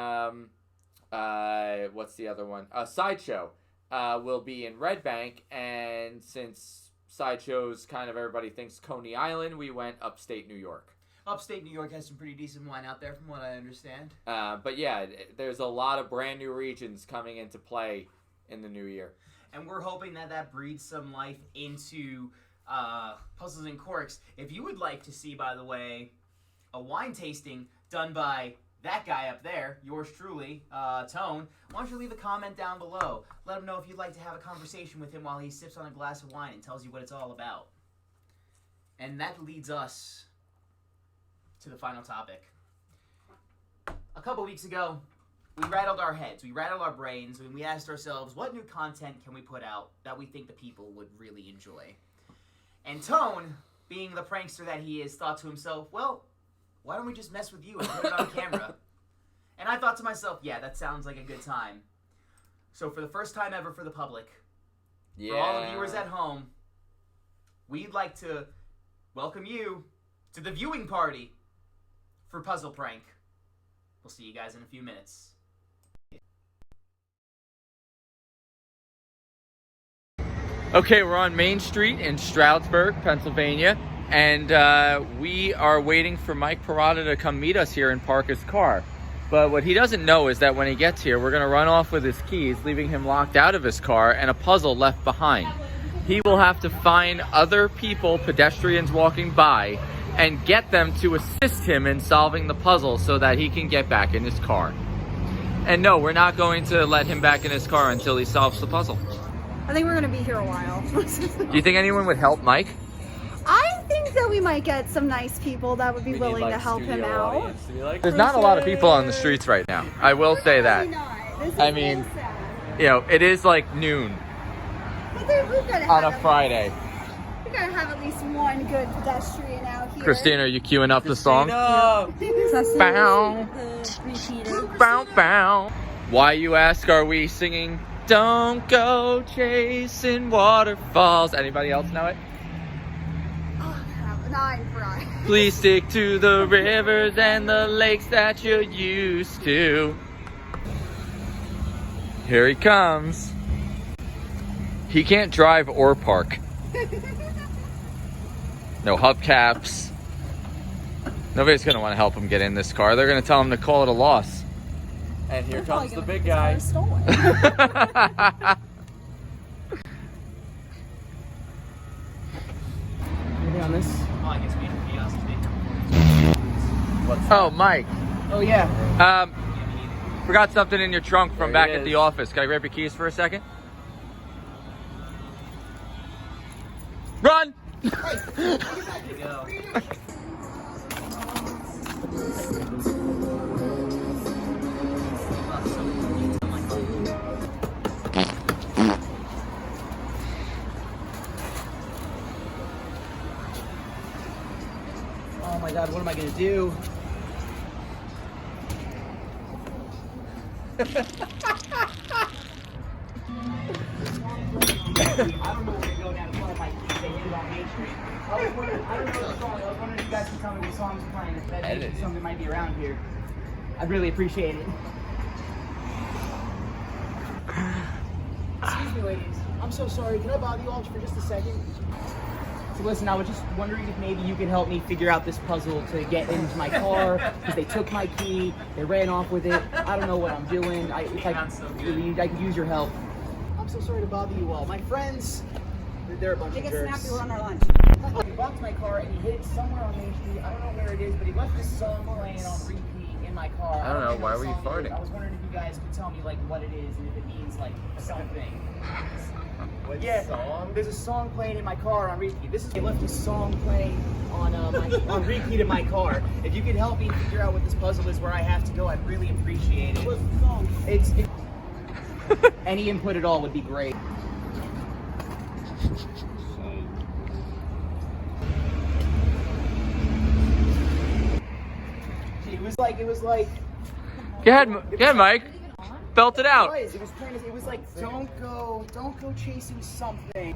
what's the other one? Sideshow will be in Red Bank. And since Sideshow's kind of everybody thinks Coney Island, we went upstate New York. Upstate New York has some pretty decent wine out there, from what I understand. But yeah, there's a lot of brand new regions coming into play in the new year. And we're hoping that that breathes some life into Puzzles and Corks. If you would like to see, by the way, a wine tasting done by that guy up there, yours truly, Tone, why don't you leave a comment down below? Let him know if you'd like to have a conversation with him while he sips on a glass of wine and tells you what it's all about. And that leads us to the final topic. A couple weeks ago, we rattled our heads, we rattled our brains, and we asked ourselves, what new content can we put out that we think the people would really enjoy? And Tone, being the prankster that he is, thought to himself, well, why don't we just mess with you and put it on camera? And I thought to myself, yeah, that sounds like a good time. So for the first time ever for the public, for all the viewers at home, we'd like to welcome you to the viewing party for Puzzle Prank. We'll see you guys in a few minutes. Okay, we're on Main Street in Stroudsburg, Pennsylvania, and we are waiting for Mike Parada to come meet us here and park his car. But what he doesn't know is that when he gets here, we're going to run off with his keys, leaving him locked out of his car and a puzzle left behind. He will have to find other people, pedestrians walking by, and get them to assist him in solving the puzzle so that he can get back in his car. And no, we're not going to let him back in his car until he solves the puzzle. I think we're going to be here a while. Do you think anyone would help Mike? I think that we might get some nice people that would be willing to help him out. There's not a lot of people on the streets right now. I will say that. I mean, you know, it is like noon on a Friday. We're going to have at least one good pedestrian out here. Christina, are you queuing up the song? Bow. Bow, bow. Why, you ask, are we singing Don't Go Chasing Waterfalls? Anybody else know it? Please stick to the rivers and the lakes that you're used to. Here he comes. He can't drive or park. No hubcaps. Nobody's going to want to help him get in this car. They're going to tell him to call it a loss. And here comes the big guy. On this? Oh, I guess we have Oh, Mike. Oh, yeah. Forgot something in your trunk from back at the office. Can I grab your keys for a second? Run! There you go. Oh my God, what am I gonna do? I don't know where to go down to play my keys. They hit it on Main Street. I don't know the song. I was wondering if you guys could tell me what songs are playing. If that something might be around here. I'd really appreciate it. Excuse me, ladies. I'm so sorry. Can I bother you all for just a second? So listen, I was just wondering if maybe you could help me figure out this puzzle to get into my car, because they took my key, they ran off with it. I don't know what I'm doing. I could use your help. I'm so sorry to bother you all. My friends, they're a bunch of jerks. Snappy, we're on our lunch. He walked my car and he hit it somewhere on Main Street. I don't know where it is, but he left this song playing on repeat in my car. I don't know. Why were you farting? I was wondering if you guys could tell me like what it is and if it means like something. Song? There's a song playing in my car on repeat. They left a song playing on on repeat in my car. If you could help me figure out what this puzzle is, where I have to go, I'd really appreciate it. What's the song? Any input at all would be great. It was like. Go ahead, Mike. Belt it out. It was playing. It was like, don't go chasing something.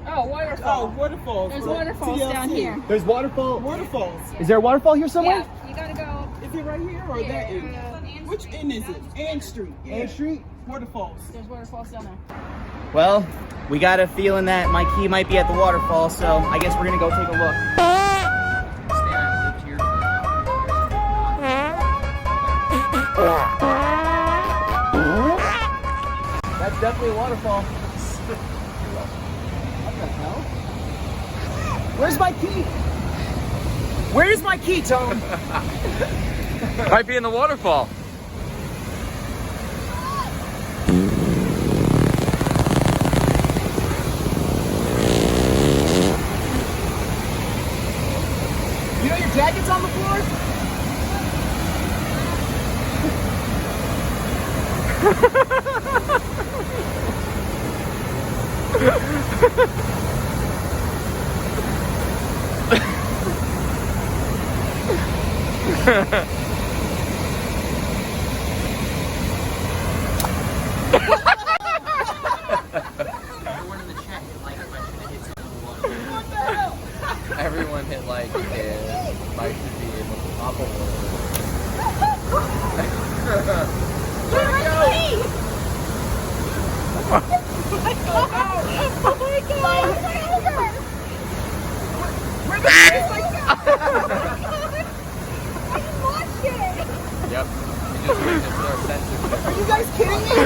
Oh, waterfall. Oh, waterfalls. There's waterfalls down here. There's waterfalls. Is there a waterfall here somewhere? Yeah, you gotta go. Is it right here or that end? Which end is it? Ann Street. Ann Street? Waterfalls. There's waterfalls down there. Well, we got a feeling that my key might be at the waterfall, so I guess we're gonna go take a look. That's definitely a waterfall. What the hell? Where's my key? Where's my key, Tom? Might be in the waterfall. You know your jacket's on the floor? Everyone hit like it. Mike should be able to pop a water. Where's my key? Oh my god! Where the heck is my key? I just watched it! Yep. You just witnessed our senses. Are you guys kidding me?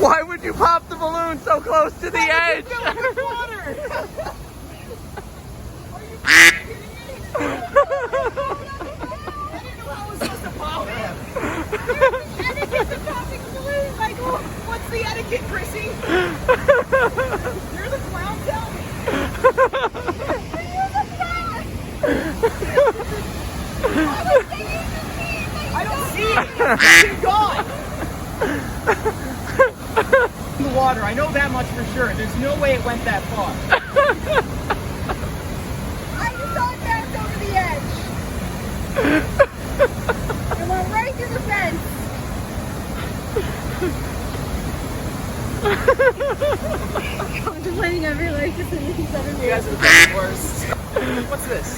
Why would you pop the balloon so close to the edge? Like, what's the etiquette, Chrissy? You're the clown, tell me. I don't see it. It's gone. In the water, I know that much for sure. There's no way it went that far. I just saw it back over the edge. It went right through the fence. Contemplating every life decision he's ever made. You guys are the worst. What's this?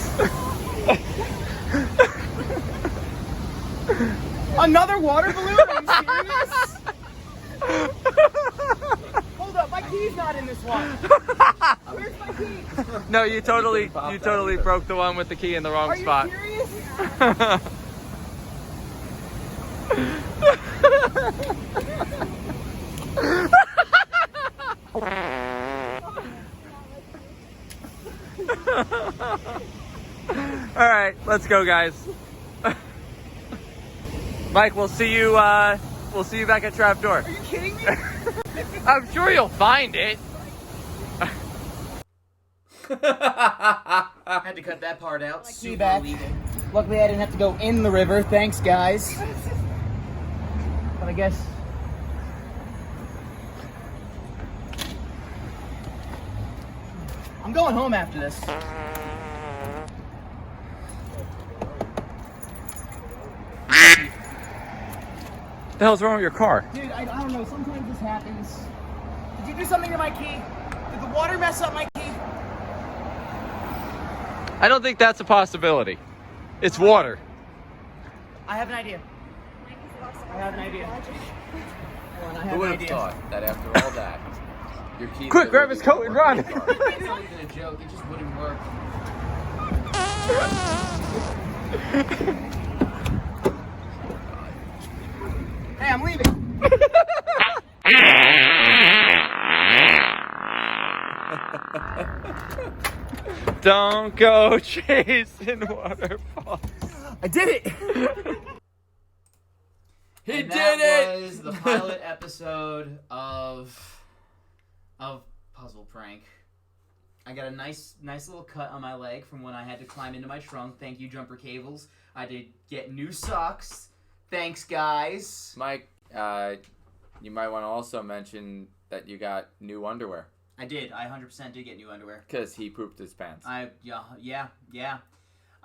Another water balloon? Are you serious? Hold up, my key's not in this one. Where's my key? No, you totally broke the one with the key in the wrong spot. Are you serious? All right, let's go, guys. Mike, we'll see you back at Trapdoor. Are you kidding me? I'm sure you'll find it. Had to cut that part out. See back. Luckily, I didn't have to go in the river. Thanks, guys. But I guess. I'm going home after this. What the hell's wrong with your car? Dude, I don't know. Sometimes this happens. Did you do something to my key? Did the water mess up my key? I don't think that's a possibility. It's water. I have an idea. I have an idea. Who would have thought that after all that, your key... Quick, grab his coat and run! It's not even a joke. It just wouldn't work. Hey, I'm leaving. Don't go chasing waterfalls. I did it. He And did that it! was the pilot episode of Puzzle Prank. I got a nice little cut on my leg from when I had to climb into my trunk. Thank you, Jumper Cables. I did get new socks. Thanks, guys. Mike, you might want to also mention that you got new underwear. I did. I 100% did get new underwear. Because he pooped his pants. Yeah.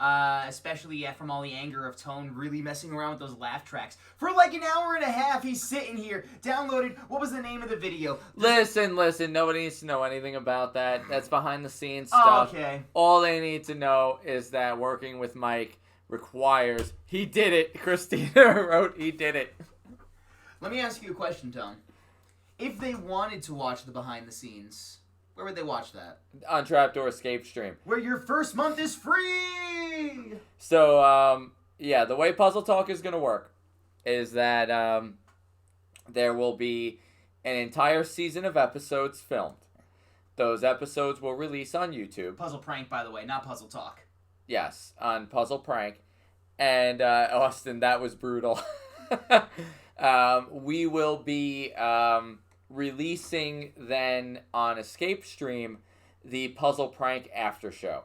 especially from all the anger of Tone really messing around with those laugh tracks. For like an hour and a half, he's sitting here, downloaded, what was the name of the video? Listen, nobody needs to know anything about that. That's behind the scenes stuff. Okay. All they need to know is that working with Mike requires, he did it. Christina wrote, he did it. Let me ask you a question, Tone. If they wanted to watch the behind the scenes, where would they watch that? On Trapdoor Escape Stream. Where your first month is free! So, yeah, the way Puzzle Talk is going to work is that there will be an entire season of episodes filmed. Those episodes will release on YouTube. Puzzle Prank, by the way, not Puzzle Talk. Yes, on Puzzle Prank. And, Austin, that was brutal. We will be releasing then on Escape Stream the Puzzle Prank After Show.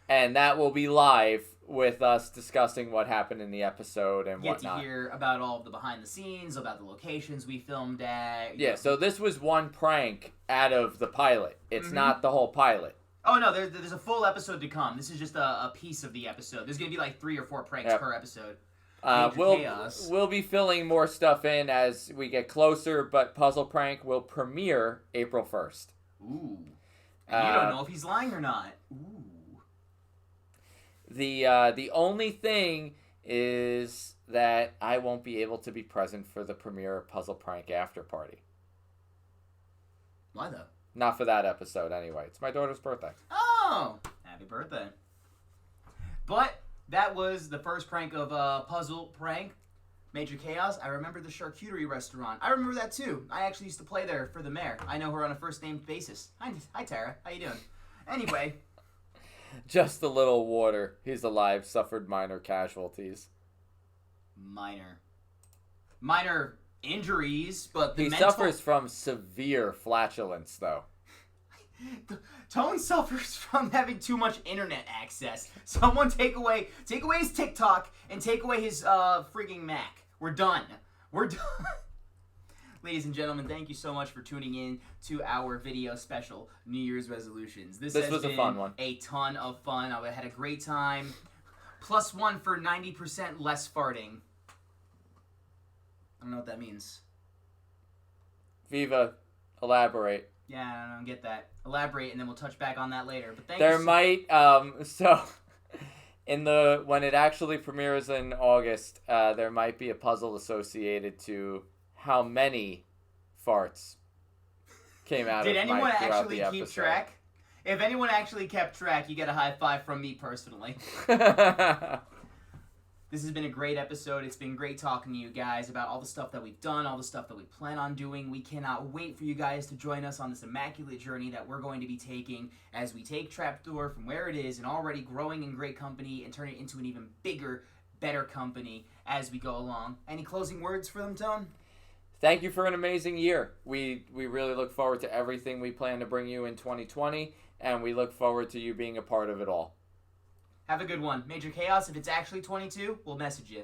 And that will be live with us discussing what happened in the episode and whatnot. Get to hear about all of the behind the scenes, about the locations we filmed at. Yeah, so this was one prank out of the pilot. It's not the whole pilot. Oh, no, there's a full episode to come. This is just a piece of the episode. There's going to be like 3 or 4 pranks per episode. We'll be filling more stuff in as we get closer, but Puzzle Prank will premiere April 1st. Ooh. And you don't know if he's lying or not. Ooh. The only thing is that I won't be able to be present for the premiere of Puzzle Prank After Party. Why though? Not for that episode anyway. It's my daughter's birthday. Oh! Happy birthday. But that was the first prank of Puzzle Prank. Major Chaos. I remember the charcuterie restaurant. I remember that too. I actually used to play there for the mayor. I know her on a first name basis. Hi Tara. How you doing? Anyway. Just a little water. He's alive. Suffered minor casualties. Minor injuries, but he suffers from severe flatulence, though. Tone suffers from having too much internet access. Someone take away his TikTok and take away his freaking Mac. We're done. Ladies and gentlemen, thank you so much for tuning in to our video special, New Year's Resolutions. This was a fun one. A ton of fun. I had a great time. +1 for 90% less farting. I don't know what that means. Viva, elaborate. Yeah, I don't get that. Elaborate, and then we'll touch back on that later. But thank there you. Might when it actually premieres in August, there might be a puzzle associated to how many farts came out Did of anyone Mike throughout actually the keep episode. track? If anyone actually kept track, you get a high five from me personally. This has been a great episode. It's been great talking to you guys about all the stuff that we've done, all the stuff that we plan on doing. We cannot wait for you guys to join us on this immaculate journey that we're going to be taking as we take Trapdoor from where it is, an already growing and great company, and turn it into an even bigger, better company as we go along. Any closing words for them, Tone? Thank you for an amazing year. We really look forward to everything we plan to bring you in 2020, and we look forward to you being a part of it all. Have a good one. Major Chaos, if it's actually 22, we'll message you.